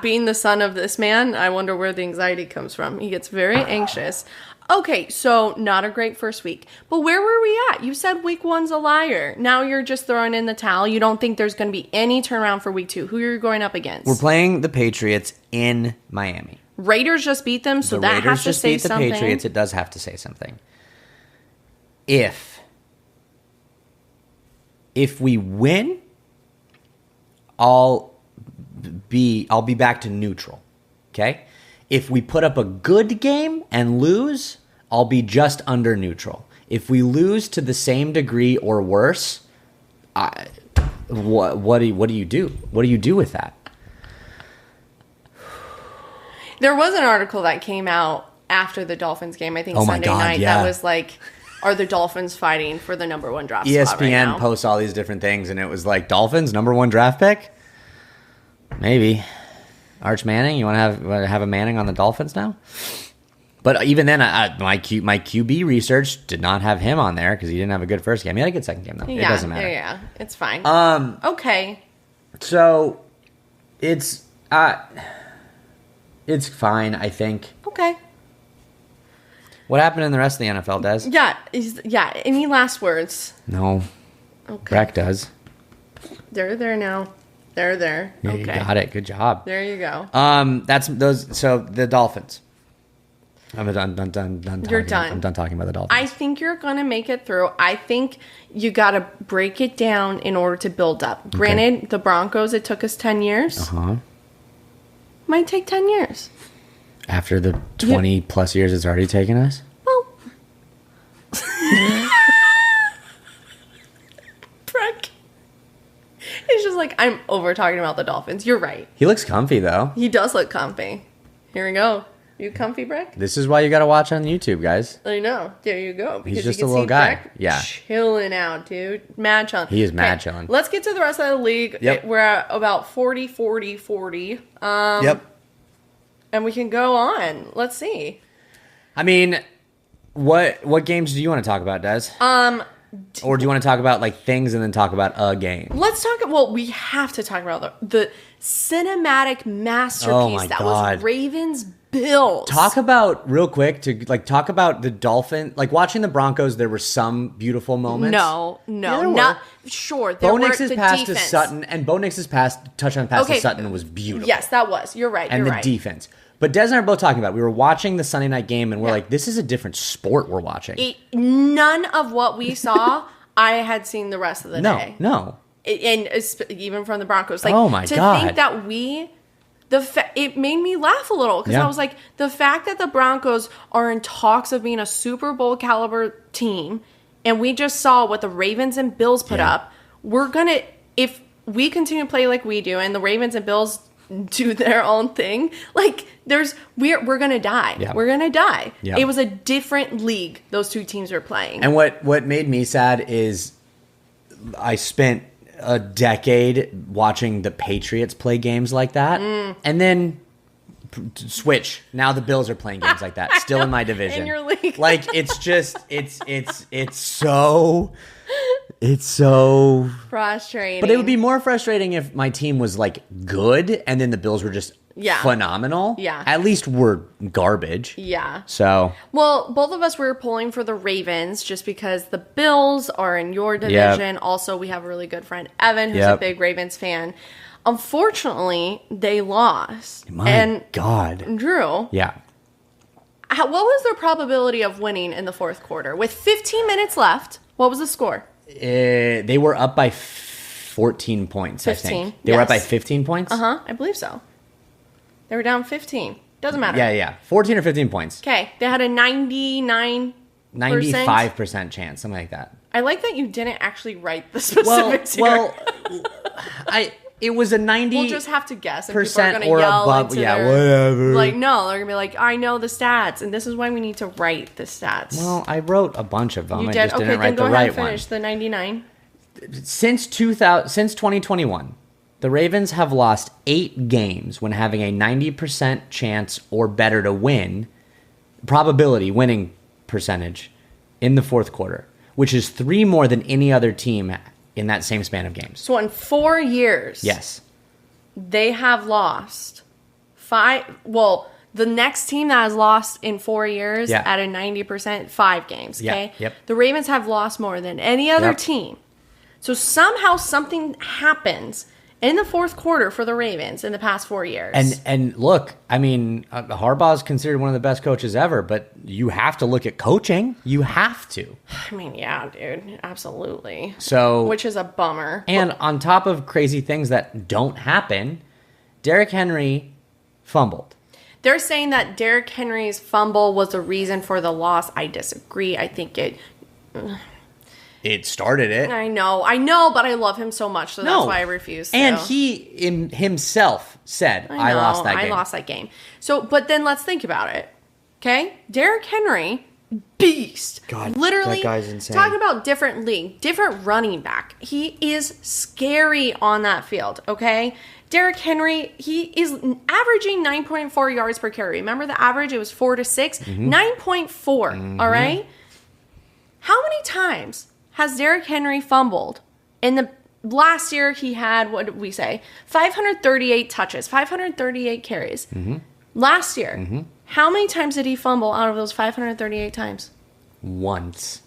Speaker 1: Being the son of this man, I wonder where the anxiety comes from. He gets very anxious. Okay, so not a great first week. But where were we at? You said week 1's a liar. Now you're just throwing in the towel. You don't think there's going to be any turnaround for week 2. Who are you going up against?
Speaker 2: We're playing the Patriots in Miami.
Speaker 1: Raiders just beat them, so that has to say something. The Raiders just beat the Patriots.
Speaker 2: It does have to say something. If we win, I'll be back to neutral. Okay? If we put up a good game and lose, I'll be just under neutral. If we lose to the same degree or worse, What do you do? What do you do with that?
Speaker 1: There was an article that came out after the Dolphins game, I think Sunday night,
Speaker 2: yeah.
Speaker 1: that was like, are the Dolphins fighting for the number 1 draft spot right
Speaker 2: ESPN
Speaker 1: now?
Speaker 2: posts all these different things, and it was like, Dolphins, number 1 draft pick? Maybe. Arch Manning? You want to have a Manning on the Dolphins now? But even then, my QB research did not have him on there because he didn't have a good first game. He had a good second game, though.
Speaker 1: Yeah,
Speaker 2: it doesn't matter.
Speaker 1: Yeah, it's fine. Okay.
Speaker 2: So, it's fine, I think.
Speaker 1: Okay.
Speaker 2: What happened in the rest of the NFL, Des?
Speaker 1: Yeah. Any last words?
Speaker 2: No.
Speaker 1: Okay.
Speaker 2: Breck does.
Speaker 1: They're there now. They're there.
Speaker 2: Yeah,
Speaker 1: okay.
Speaker 2: you got it. Good job.
Speaker 1: There you go.
Speaker 2: That's those. So the Dolphins. I'm done.
Speaker 1: You're done.
Speaker 2: I'm done talking about the Dolphins.
Speaker 1: I think you're gonna make it through. I think you got to break it down in order to build up. Granted, the Broncos, it took us 10 years. Might take 10 years.
Speaker 2: After the 20 plus years it's already taken us?
Speaker 1: Well. Breck. It's just like, I'm over talking about the Dolphins. You're right.
Speaker 2: He looks comfy, though.
Speaker 1: He does look comfy. Here we go. You comfy, Breck?
Speaker 2: This is why you got to watch on YouTube, guys.
Speaker 1: I know. There you go. Because
Speaker 2: He's just
Speaker 1: you
Speaker 2: a
Speaker 1: can
Speaker 2: little
Speaker 1: see
Speaker 2: guy.
Speaker 1: Breck
Speaker 2: Yeah.
Speaker 1: chilling out, dude. Mad chilling.
Speaker 2: He is mad chilling.
Speaker 1: Let's get to the rest of the league.
Speaker 2: Yep.
Speaker 1: We're at about 40.
Speaker 2: Yep.
Speaker 1: And we can go on. Let's see.
Speaker 2: I mean, what games do you want to talk about, Des? Or do you want to talk about like things and then talk about a game?
Speaker 1: Let's talk. Well, we have to talk about the cinematic masterpiece that was Ravens Bills.
Speaker 2: Talk about real quick talk about the Dolphins. Like watching the Broncos, there were some beautiful moments.
Speaker 1: No,
Speaker 2: there
Speaker 1: not
Speaker 2: were.
Speaker 1: Sure.
Speaker 2: Bo Nix's pass to Sutton and Bo Nix's touchdown pass to Sutton was beautiful.
Speaker 1: Yes, that was. You're right.
Speaker 2: And the defense. But Des and I are both talking about, we were watching the Sunday night game and we're like, this is a different sport we're watching.
Speaker 1: None of what we saw, I had seen the rest of the day.
Speaker 2: No.
Speaker 1: And even from the Broncos. Like,
Speaker 2: oh my God.
Speaker 1: To think that it made me laugh a little because I was like, the fact that the Broncos are in talks of being a Super Bowl caliber team and we just saw what the Ravens and Bills put up, if we continue to play like we do and the Ravens and Bills do their own thing, like we're gonna die.
Speaker 2: Yeah.
Speaker 1: We're gonna die.
Speaker 2: Yeah.
Speaker 1: It was a different league those two teams were playing.
Speaker 2: And what made me sad is I spent a decade watching the Patriots play games like that, and then switch. Now the Bills are playing games like that, still in my division.
Speaker 1: In your league.
Speaker 2: Like it's just it's so
Speaker 1: frustrating.
Speaker 2: But it would be more frustrating if my team was like good and then the Bills were just phenomenal.
Speaker 1: Yeah.
Speaker 2: At least we're garbage.
Speaker 1: Yeah.
Speaker 2: So.
Speaker 1: Well, both of us were pulling for the Ravens just because the Bills are in your division. Yep. Also, we have a really good friend, Evan, who's a big Ravens fan. Unfortunately, they lost.
Speaker 2: My God.
Speaker 1: Drew.
Speaker 2: Yeah.
Speaker 1: What was their probability of winning in the fourth quarter? With 15 minutes left, what was the score?
Speaker 2: They were up by 14 points,
Speaker 1: 15,
Speaker 2: I think. They were up by 15 points?
Speaker 1: I believe so. They were down 15. Doesn't matter.
Speaker 2: Yeah. 14 or 15 points.
Speaker 1: Okay. They had a
Speaker 2: 95% chance, something like that.
Speaker 1: I like that you didn't actually write the specifics here.
Speaker 2: It was a 90%.
Speaker 1: We'll just have to guess. And people are going to
Speaker 2: or
Speaker 1: yell
Speaker 2: above.
Speaker 1: into
Speaker 2: Yeah,
Speaker 1: their,
Speaker 2: whatever.
Speaker 1: Like, no, they're going to be like, I know the stats. And this is why we need to write the stats.
Speaker 2: Well, I wrote a bunch of them.
Speaker 1: You
Speaker 2: I
Speaker 1: did?
Speaker 2: just didn't write the right one.
Speaker 1: Go ahead and finish the 99.
Speaker 2: Since 2021, the Ravens have lost 8 games when having a 90% chance or better to win, winning percentage, in the fourth quarter, which is 3 more than any other team in that same span of games.
Speaker 1: So in 4 years,
Speaker 2: yes,
Speaker 1: they have lost 5. Well, the next team that has lost in 4 years at a 90%, 5 games. Okay.
Speaker 2: Yep.
Speaker 1: The Ravens have lost more than any other team. So somehow something happens in the fourth quarter for the Ravens in the past 4 years.
Speaker 2: And look, I mean, Harbaugh is considered one of the best coaches ever, but you have to look at coaching. You have to.
Speaker 1: I mean, yeah, dude, absolutely.
Speaker 2: So,
Speaker 1: which is a bummer.
Speaker 2: And on top of crazy things that don't happen, Derrick Henry fumbled.
Speaker 1: They're saying that Derrick Henry's fumble was the reason for the loss. I disagree. I think
Speaker 2: It started it.
Speaker 1: I know, but I love him so much, so that's why I refuse to.
Speaker 2: And he himself said, I lost that game.
Speaker 1: I lost that game. So, but then let's think about it. Okay? Derrick Henry, beast.
Speaker 2: God,
Speaker 1: literally,
Speaker 2: that guy's insane.
Speaker 1: Talking about different league, different running back. He is scary on that field, okay? Derrick Henry, he is averaging 9.4 yards per carry. Remember the average? It was 4 to 6. 9.4, all right? How many times has Derrick Henry fumbled? In the last year, he had, what did we say? 538 touches, 538 carries. Last year, how many times did he fumble out of those 538 times?
Speaker 2: Once.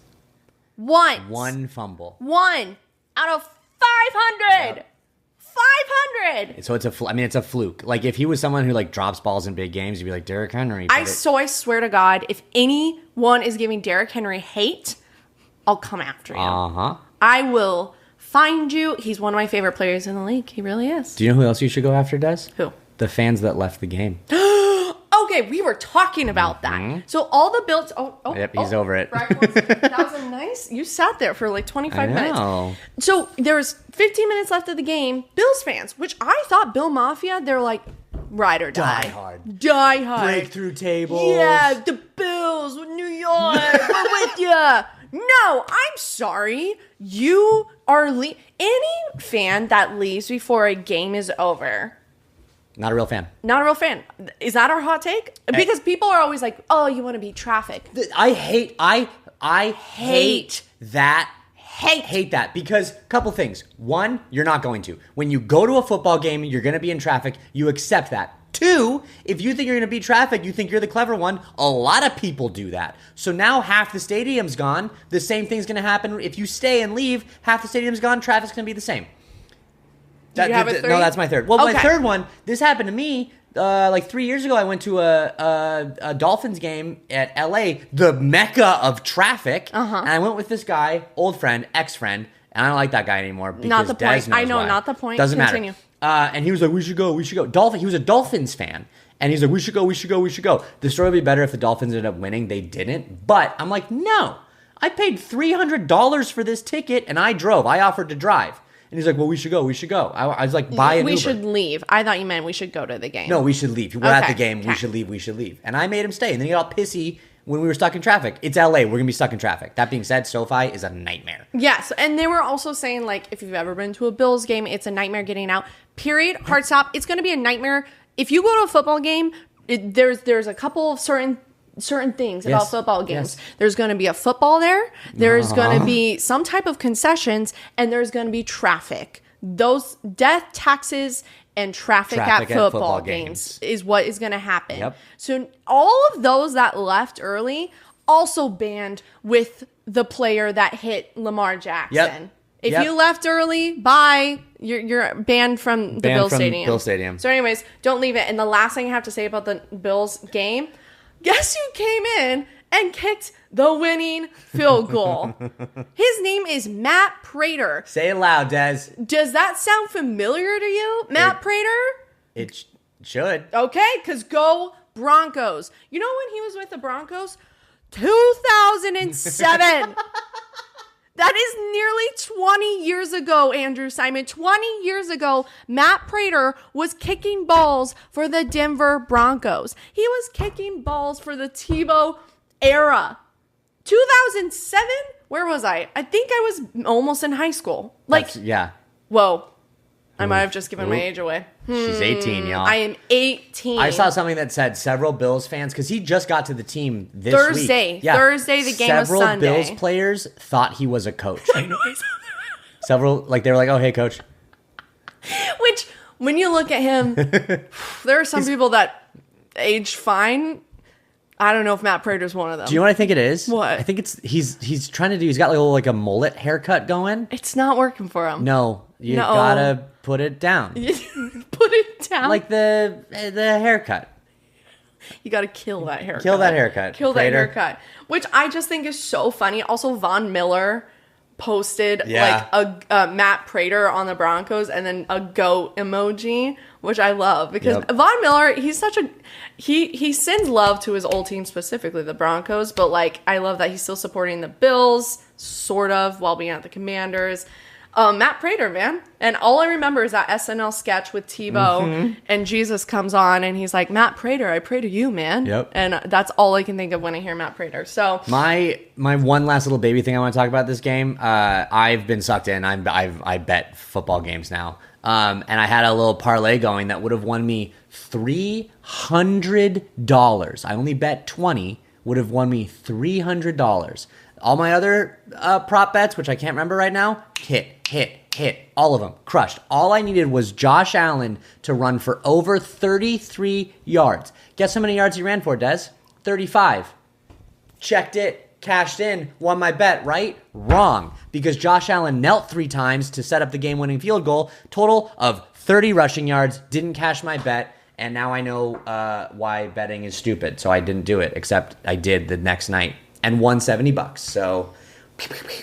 Speaker 1: One
Speaker 2: fumble.
Speaker 1: One out of 500.
Speaker 2: Yep.
Speaker 1: 500.
Speaker 2: So it's a fluke. Like if he was someone who like drops balls in big games, you'd be like Derrick Henry.
Speaker 1: I swear to God, if anyone is giving Derrick Henry hate, I'll come after you. I will find you. He's one of my favorite players in the league. He really is.
Speaker 2: Do you know who else you should go after, Des?
Speaker 1: Who?
Speaker 2: The fans that left the game.
Speaker 1: Okay, we were talking about that. So all the Bills.
Speaker 2: Yep, he's over it.
Speaker 1: That was a nice. You sat there for like 25 minutes. So there was 15 minutes left of the game. Bills fans, which I thought Bill Mafia, they're like ride or die. Die hard.
Speaker 2: Breakthrough tables.
Speaker 1: Yeah, the Bills with New York. We're with ya. No, I'm sorry. You are any fan that leaves before a game is over.
Speaker 2: Not a real fan.
Speaker 1: Not a real fan. Is that our hot take? Because people are always like, "Oh, you want to beat traffic."
Speaker 2: I hate that. Hate that because couple things. One, you're not going to. When you go to a football game, you're going to be in traffic. You accept that. Two, if you think you're going to beat traffic, you think you're the clever one. A lot of people do that. So now half the stadium's gone. The same thing's going to happen if you stay and leave. Half the stadium's gone. Traffic's going to be the same.
Speaker 1: Do you have a third?
Speaker 2: No, that's my third. Well,
Speaker 1: okay.
Speaker 2: My third one, this happened to me like 3 years ago. I went to a Dolphins game at LA, the mecca of traffic. And I went with this guy, old friend, ex-friend, and I don't like that guy anymore. Because
Speaker 1: not the
Speaker 2: Des
Speaker 1: point. I know,
Speaker 2: why.
Speaker 1: not the point.
Speaker 2: Doesn't
Speaker 1: Continue.
Speaker 2: matter. And he was like, we should go. He was a Dolphins fan. And he's like, we should go. The story would be better if the Dolphins ended up winning. They didn't. But I'm like, no. I paid $300 for this ticket, and I drove. I offered to drive. And he's like, well, we should go. I was like, buy an Uber.
Speaker 1: We should leave. I thought you meant we should go to the game.
Speaker 2: No, we should leave. We're at the game. Okay. We should leave. And I made him stay. And then he got all pissy when we were stuck in traffic. It's LA. We're going to be stuck in traffic. That being said, SoFi is a nightmare.
Speaker 1: Yes. And they were also saying, like, if you've ever been to a Bills game, it's a nightmare getting out. Period. Hard stop. It's going to be a nightmare. If you go to a football game, there's a couple of certain things about football games. Yes. There's going to be a football there. There's going to be some type of concessions, and there's going to be traffic. Those death, taxes, and traffic at football games is what is going to happen. Yep. So all of those that left early also banned with the player that hit Lamar Jackson.
Speaker 2: Yep.
Speaker 1: If you left early, bye. You're banned from the Bills Stadium.
Speaker 2: Bill Stadium.
Speaker 1: So anyways, don't leave it. And the last thing I have to say about the Bills game, guess who came in and kicked the winning field goal? His name is Matt Prater.
Speaker 2: Say it loud, Des.
Speaker 1: Does that sound familiar to you, Matt Prater?
Speaker 2: It should.
Speaker 1: Okay, because go Broncos. You know when he was with the Broncos? 2007. That is nearly 20 years ago, Andrew Simon. 20 years ago, Matt Prater was kicking balls for the Denver Broncos. He was kicking balls for the Tebow era. 2007? Where was I? I think I was almost in high school. Whoa. I might have just given my age away.
Speaker 2: She's 18, y'all.
Speaker 1: I am 18.
Speaker 2: I saw something that said several Bills fans, because he just got to the team this
Speaker 1: week. Yeah. Thursday, the game was Sunday.
Speaker 2: Several Bills players thought he was a coach. I know. Several, they were like, oh, hey, coach.
Speaker 1: Which, when you look at him, there are some people that age fine. I don't know if Matt Prater's one of them.
Speaker 2: Do you know what I think it is?
Speaker 1: What?
Speaker 2: I think he's trying to do, he's got like a mullet haircut going.
Speaker 1: It's not working for him.
Speaker 2: No, you gotta put it down.
Speaker 1: Put it down?
Speaker 2: Like the haircut.
Speaker 1: You gotta kill that haircut.
Speaker 2: Kill that haircut.
Speaker 1: Kill that haircut. Which I just think is so funny. Also, Von Miller posted like a Matt Prater on the Broncos and then a goat emoji, which I love because Von Miller, he's such a he sends love to his old team, specifically the Broncos, but like I love that he's still supporting the Bills sort of while being at the Commanders. Matt Prater, man. And all I remember is that SNL sketch with Tebow and Jesus comes on and he's like, Matt Prater, I pray to you, man.
Speaker 2: Yep.
Speaker 1: And that's all I can think of when I hear Matt Prater. So
Speaker 2: my one last little baby thing I want to talk about this game. I've been sucked in. I bet football games now. And I had a little parlay going that would have won me $300. I only bet 20, would have won me $300. All my other prop bets, which I can't remember right now, hit. All of them. Crushed. All I needed was Josh Allen to run for over 33 yards. Guess how many yards he ran for, Des? 35. Checked it. Cashed in. Won my bet, right? Wrong. Because Josh Allen knelt 3 times to set up the game-winning field goal. Total of 30 rushing yards. Didn't cash my bet. And now I know why betting is stupid. So I didn't do it, except I did the next night. And won $70. So...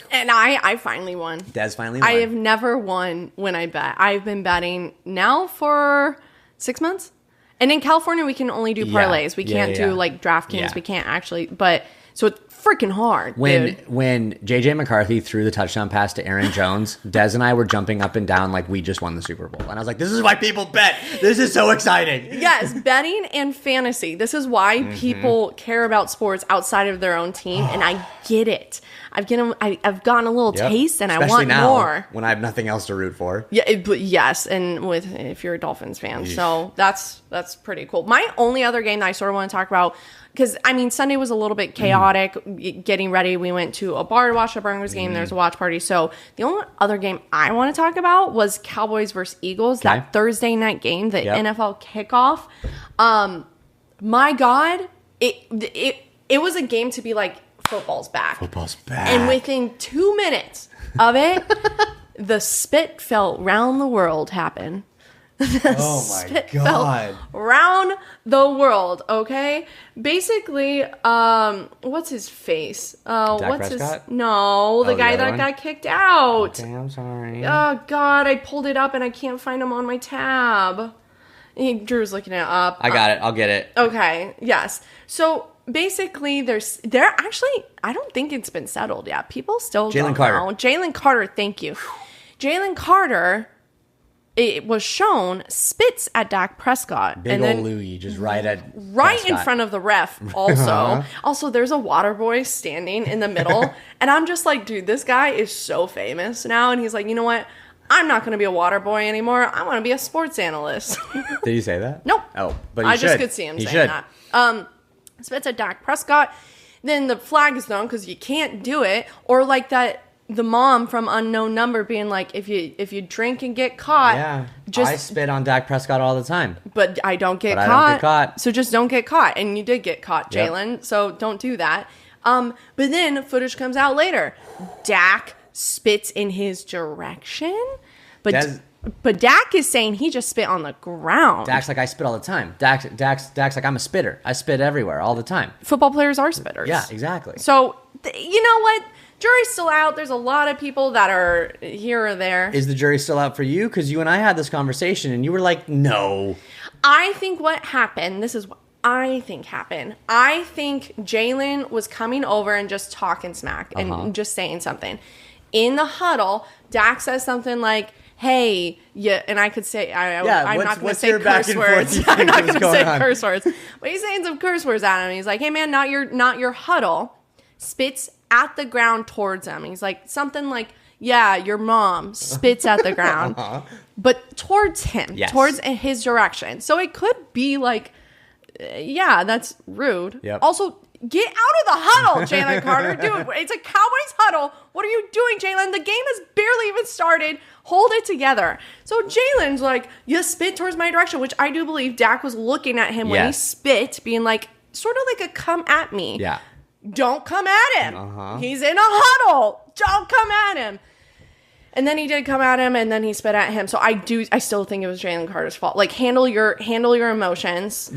Speaker 1: And I finally won.
Speaker 2: Des finally won.
Speaker 1: I have never won when I bet. I've been betting now for 6 months. And in California, we can only do parlays. We can't do like DraftKings.
Speaker 2: Yeah.
Speaker 1: We can't actually. But so it's freaking hard.
Speaker 2: When
Speaker 1: dude.
Speaker 2: JJ McCarthy threw the touchdown pass to Aaron Jones, Des and I were jumping up and down like we just won the Super Bowl. And I was like, this is why people bet. This is so exciting.
Speaker 1: Yes, betting and fantasy. This is why people care about sports outside of their own team. And I get it. I've gotten a little taste, and
Speaker 2: especially
Speaker 1: I want
Speaker 2: now,
Speaker 1: more.
Speaker 2: When I have nothing else to root for.
Speaker 1: Yeah, but yes, and if you're a Dolphins fan, so that's pretty cool. My only other game that I sort of want to talk about, because I mean Sunday was a little bit chaotic, getting ready. We went to a bar to watch the Broncos game. There's a watch party. So the only other game I want to talk about was Cowboys versus Eagles, that Thursday night game, the NFL kickoff. My God, it was a game to be like. Football's back. And within 2 minutes of it, the spit fell round the world happened.
Speaker 2: Oh my God.
Speaker 1: Round the world, okay? Basically, what's his face? What's
Speaker 2: Prescott?
Speaker 1: the guy that got kicked out.
Speaker 2: Okay, I'm sorry.
Speaker 1: Oh God, I pulled it up and I can't find him on my tab. Drew's looking it up.
Speaker 2: I got it. I'll get it.
Speaker 1: Okay, yes. So basically, they're actually, I don't think it's been settled yet. People still don't know. Jalen Carter, thank you. Jalen Carter, it was shown, spits at Dak Prescott.
Speaker 2: Big old Louie, just right
Speaker 1: in front of the ref also. Also, there's a water boy standing in the middle. And I'm just like, dude, this guy is so famous now. And he's like, you know what? I'm not going to be a water boy anymore. I want to be a sports analyst.
Speaker 2: Did you say that?
Speaker 1: Nope.
Speaker 2: Oh, but
Speaker 1: I just could see him saying that. Spits at Dak Prescott. Then the flag is thrown because you can't do it. Or like that, the mom from Unknown Number being like, if you drink and get caught,
Speaker 2: I spit on Dak Prescott all the time.
Speaker 1: But I don't get caught. So just don't get caught. And you did get caught, Jalen. So don't do that. But then footage comes out later. Dak spits in his direction. But Dak is saying he just spit on the ground.
Speaker 2: Dak's like, I spit all the time. Dak's like, I'm a spitter. I spit everywhere all the time.
Speaker 1: Football players are spitters.
Speaker 2: Yeah, exactly.
Speaker 1: So, you know what? Jury's still out. There's a lot of people that are here or there.
Speaker 2: Is the jury still out for you? Because you and I had this conversation and you were like, no.
Speaker 1: I think what happened, this is what I think happened. I think Jalen was coming over and just talking smack and just saying something. In the huddle, Dak says something like, hey, and I could say, I'm not going to say curse words. I'm not going to say curse words. But he's saying some curse words at him. He's like, hey, man, not your huddle. Spits at the ground towards him. He's like, something like, yeah, your mom spits at the ground. But towards him, towards his direction. So it could be like, yeah, that's rude.
Speaker 2: Yep.
Speaker 1: Also, get out of the huddle, Jalen Carter. Dude, it's a Cowboys huddle. What are you doing, Jalen? The game has barely even started. Hold it together. So Jalen's like, you spit towards my direction, which I do believe Dak was looking at him when he spit, being like, sort of like a come at me.
Speaker 2: Yeah.
Speaker 1: Don't come at him. He's in a huddle. Don't come at him. And then he did come at him, and then he spit at him. So I still think it was Jalen Carter's fault. Like, handle your emotions.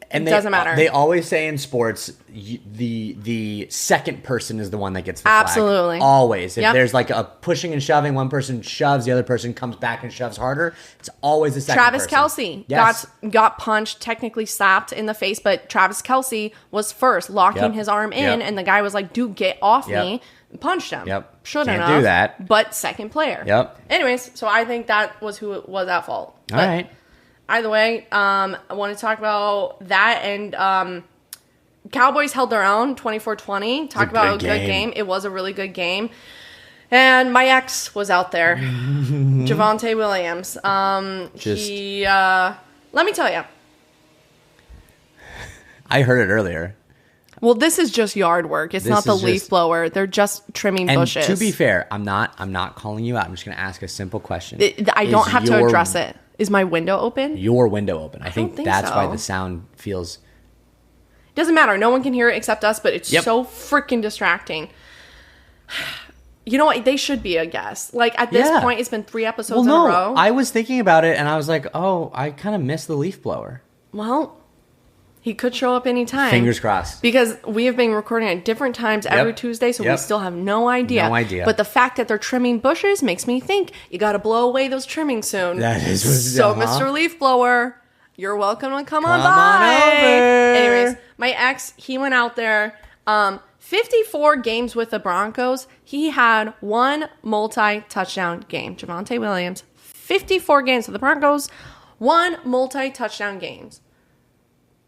Speaker 2: And
Speaker 1: doesn't matter.
Speaker 2: They always say in sports, the second person is the one that gets the
Speaker 1: Absolutely.
Speaker 2: flag. Always. If there's like a pushing and shoving, one person shoves, the other person comes back and shoves harder. It's always the second
Speaker 1: Travis
Speaker 2: person.
Speaker 1: Kelce got punched, technically slapped in the face, but Travis Kelce was first, locking his arm in, and the guy was like, dude, get off me. Punched him. Shouldn't
Speaker 2: Can't do that.
Speaker 1: But second player. Anyways, so I think that was who was at fault.
Speaker 2: All right.
Speaker 1: Either way, I want to talk about that. And Cowboys held their own, 24-20. Talk about a good game. It was a really good game. And my ex was out there. Javonte Williams. Let me tell you.
Speaker 2: I heard it earlier.
Speaker 1: Well, this is just yard work. It's not the leaf blower. They're just trimming bushes.
Speaker 2: To be fair, I'm not calling you out. I'm just going to ask a simple question.
Speaker 1: I don't have to address it. Is my window open?
Speaker 2: Your window open. I think that's why the sound feels...
Speaker 1: Doesn't matter. No one can hear it except us, but it's so freaking distracting. You know what? They should be a guest. Like, at this point, it's been 3 episodes in a row.
Speaker 2: I was thinking about it, and I was like, oh, I kind of miss the leaf blower.
Speaker 1: Well... He could show up anytime.
Speaker 2: Fingers crossed.
Speaker 1: Because we have been recording at different times every Tuesday, so we still have no idea.
Speaker 2: No idea.
Speaker 1: But the fact that they're trimming bushes makes me think you got to blow away those trimmings soon.
Speaker 2: That is
Speaker 1: so, Mr. Leaf Blower, you're welcome to come on by.
Speaker 2: Over.
Speaker 1: Anyways, my ex, he went out there. 54 games with the Broncos. He had 1 multi-touchdown game. Javonte Williams, 54 games with the Broncos, 1 multi-touchdown games.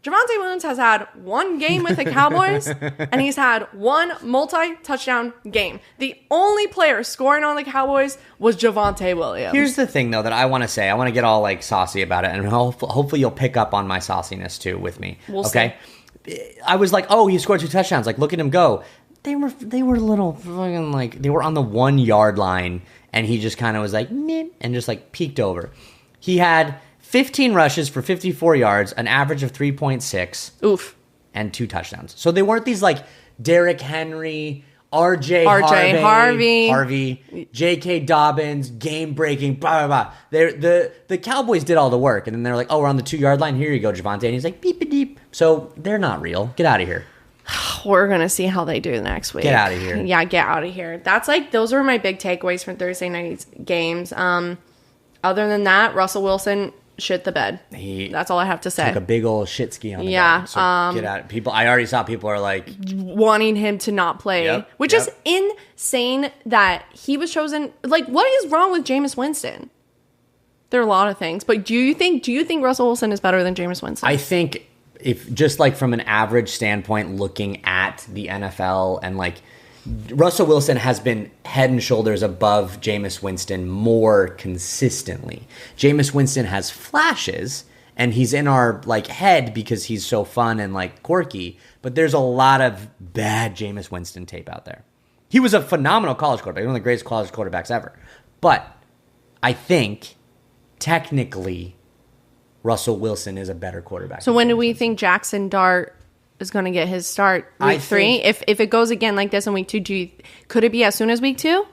Speaker 1: Javonte Williams has had 1 game with the Cowboys, and he's had 1 multi-touchdown game. The only player scoring on the Cowboys was Javonte Williams.
Speaker 2: Here's the thing, though, that I want to say. I want to get all, like, saucy about it, and hopefully you'll pick up on my sauciness, too, with me.
Speaker 1: We'll see.
Speaker 2: I was like, oh, he scored 2 touchdowns. Like, look at him go. They were little fucking, like, they were on the 1-yard line, and he just kind of was like, meh, and just, like, peeked over. He had... 15 rushes for 54 yards, an average of 3.6.
Speaker 1: Oof.
Speaker 2: And 2 touchdowns. So they weren't these like Derrick Henry, RJ Harvey, J.K. Dobbins, game-breaking, blah, blah, blah. The Cowboys did all the work, and then they're like, oh, we're on the 2-yard line. Here you go, Javonte. And he's like, beep-a-deep. So they're not real. Get out of here.
Speaker 1: We're going to see how they do next week.
Speaker 2: Get out of here.
Speaker 1: Yeah, get out of here. That's like, those are my big takeaways from Thursday night's games. Other than that, Russell Wilson... shit the bed. That's all I have to say.
Speaker 2: Took a big old shit ski on the bed. So get out. People, I already saw people are like
Speaker 1: wanting him to not play, which is insane that he was chosen. Like, what is wrong with Jameis Winston? There are a lot of things, but do you think Russell Wilson is better than Jameis Winston?
Speaker 2: I think if just like from an average standpoint, looking at the NFL and like Russell Wilson has been head and shoulders above Jameis Winston more consistently. Jameis Winston has flashes, and he's in our like head because he's so fun and like quirky, but there's a lot of bad Jameis Winston tape out there. He was a phenomenal college quarterback, one of the greatest college quarterbacks ever. But I think technically Russell Wilson is a better quarterback.
Speaker 1: So when do we think Jackson Dart is going to get his start? Week 3? If it goes again like this in week 2, could it be as soon as week 2?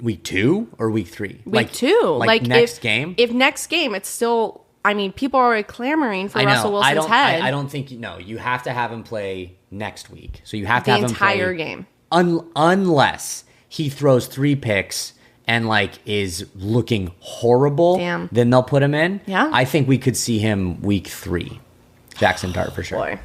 Speaker 2: Week 2 or week 3?
Speaker 1: Week 2.
Speaker 2: Like next game?
Speaker 1: If next game, it's still... I mean, people are clamoring for Russell Wilson's head.
Speaker 2: I don't think... No, you have to have him play next week. So you have to have him play...
Speaker 1: The entire game.
Speaker 2: Unless he throws 3 picks and like is looking horrible, then they'll put him in.
Speaker 1: Yeah.
Speaker 2: I think we could see him week 3. Jackson Dart for sure.
Speaker 1: Boy.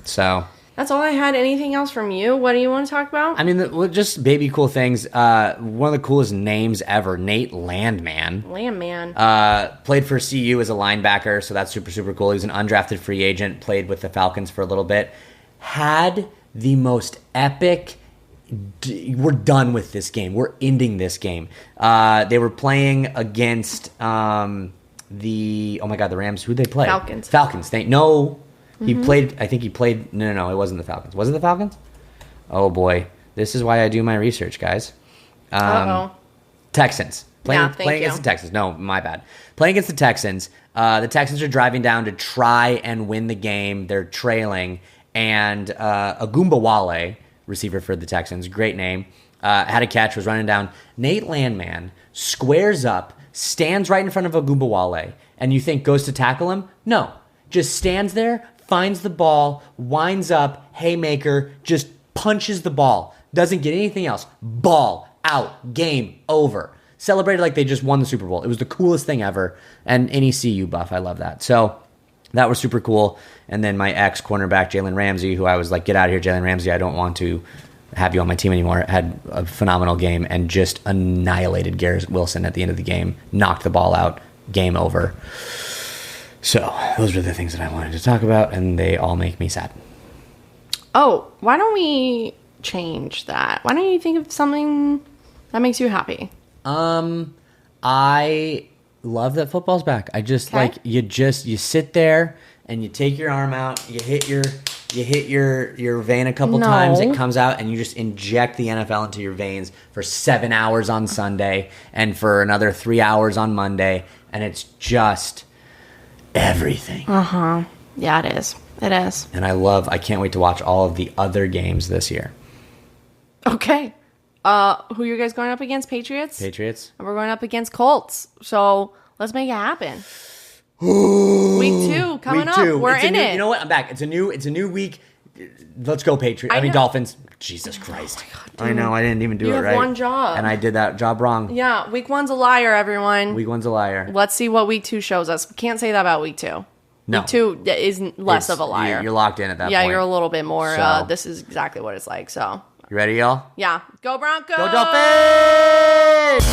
Speaker 2: So
Speaker 1: that's all I had. Anything else from you? What do you want to talk about?
Speaker 2: I mean, just baby cool things. One of the coolest names ever, Nate Landman. Played for CU as a linebacker, so that's super, super cool. He was an undrafted free agent, played with the Falcons for a little bit. Had the most epic... We're done with this game. We're ending this game. They were playing against the Rams. Who'd they play? Falcons. He played, I think he played, no, it wasn't the Falcons. Was it the Falcons? Oh, boy. This is why I do my research, guys. Texans. Playing against the Texans. No, my bad. Playing against the Texans. The Texans are driving down to try and win the game. They're trailing. And Agumbawale, receiver for the Texans, great name, had a catch, was running down. Nate Landman squares up, stands right in front of Agumbawale, and you think goes to tackle him? No. Just stands there, finds the ball, winds up, haymaker, just punches the ball. Doesn't get anything else. Ball, out, game, over. Celebrated like they just won the Super Bowl. It was the coolest thing ever. And any CU buff, I love that. So that was super cool. And then my ex-cornerback, Jalen Ramsey, who I was like, get out of here, Jalen Ramsey. I don't want to have you on my team anymore, had a phenomenal game and just annihilated Garrett Wilson at the end of the game. Knocked the ball out. Game over. So those are the things that I wanted to talk about, and they all make me sad.
Speaker 1: Oh, why don't we change that? Why don't you think of something that makes you happy?
Speaker 2: I love that football's back. I just like you sit there and you take your arm out, you hit your vein a couple times, it comes out, and you just inject the NFL into your veins for 7 hours on Sunday and for another 3 hours on Monday, and it's just everything.
Speaker 1: Yeah, it is. It is.
Speaker 2: And I can't wait to watch all of the other games this year.
Speaker 1: Okay. Who are you guys going up against? Patriots?
Speaker 2: Patriots.
Speaker 1: And we're going up against Colts. So let's make it happen. Week 2 coming up. We're in it.
Speaker 2: You know what? I'm back. It's a new week. Let's go Patriots. I mean Dolphins. Jesus Christ. Oh God, I know. I didn't even do it right.
Speaker 1: You have one job.
Speaker 2: And I did that job wrong.
Speaker 1: Yeah. Week 1's a liar, everyone.
Speaker 2: Week 1's a liar.
Speaker 1: Let's see what week 2 shows us. We can't say that about week 2.
Speaker 2: No.
Speaker 1: Week 2 is less of a liar.
Speaker 2: You're locked in at that point.
Speaker 1: Yeah, you're a little bit more.
Speaker 2: So.
Speaker 1: This is exactly what it's like. So.
Speaker 2: You ready, y'all?
Speaker 1: Yeah. Go Broncos!
Speaker 2: Go Dolphins!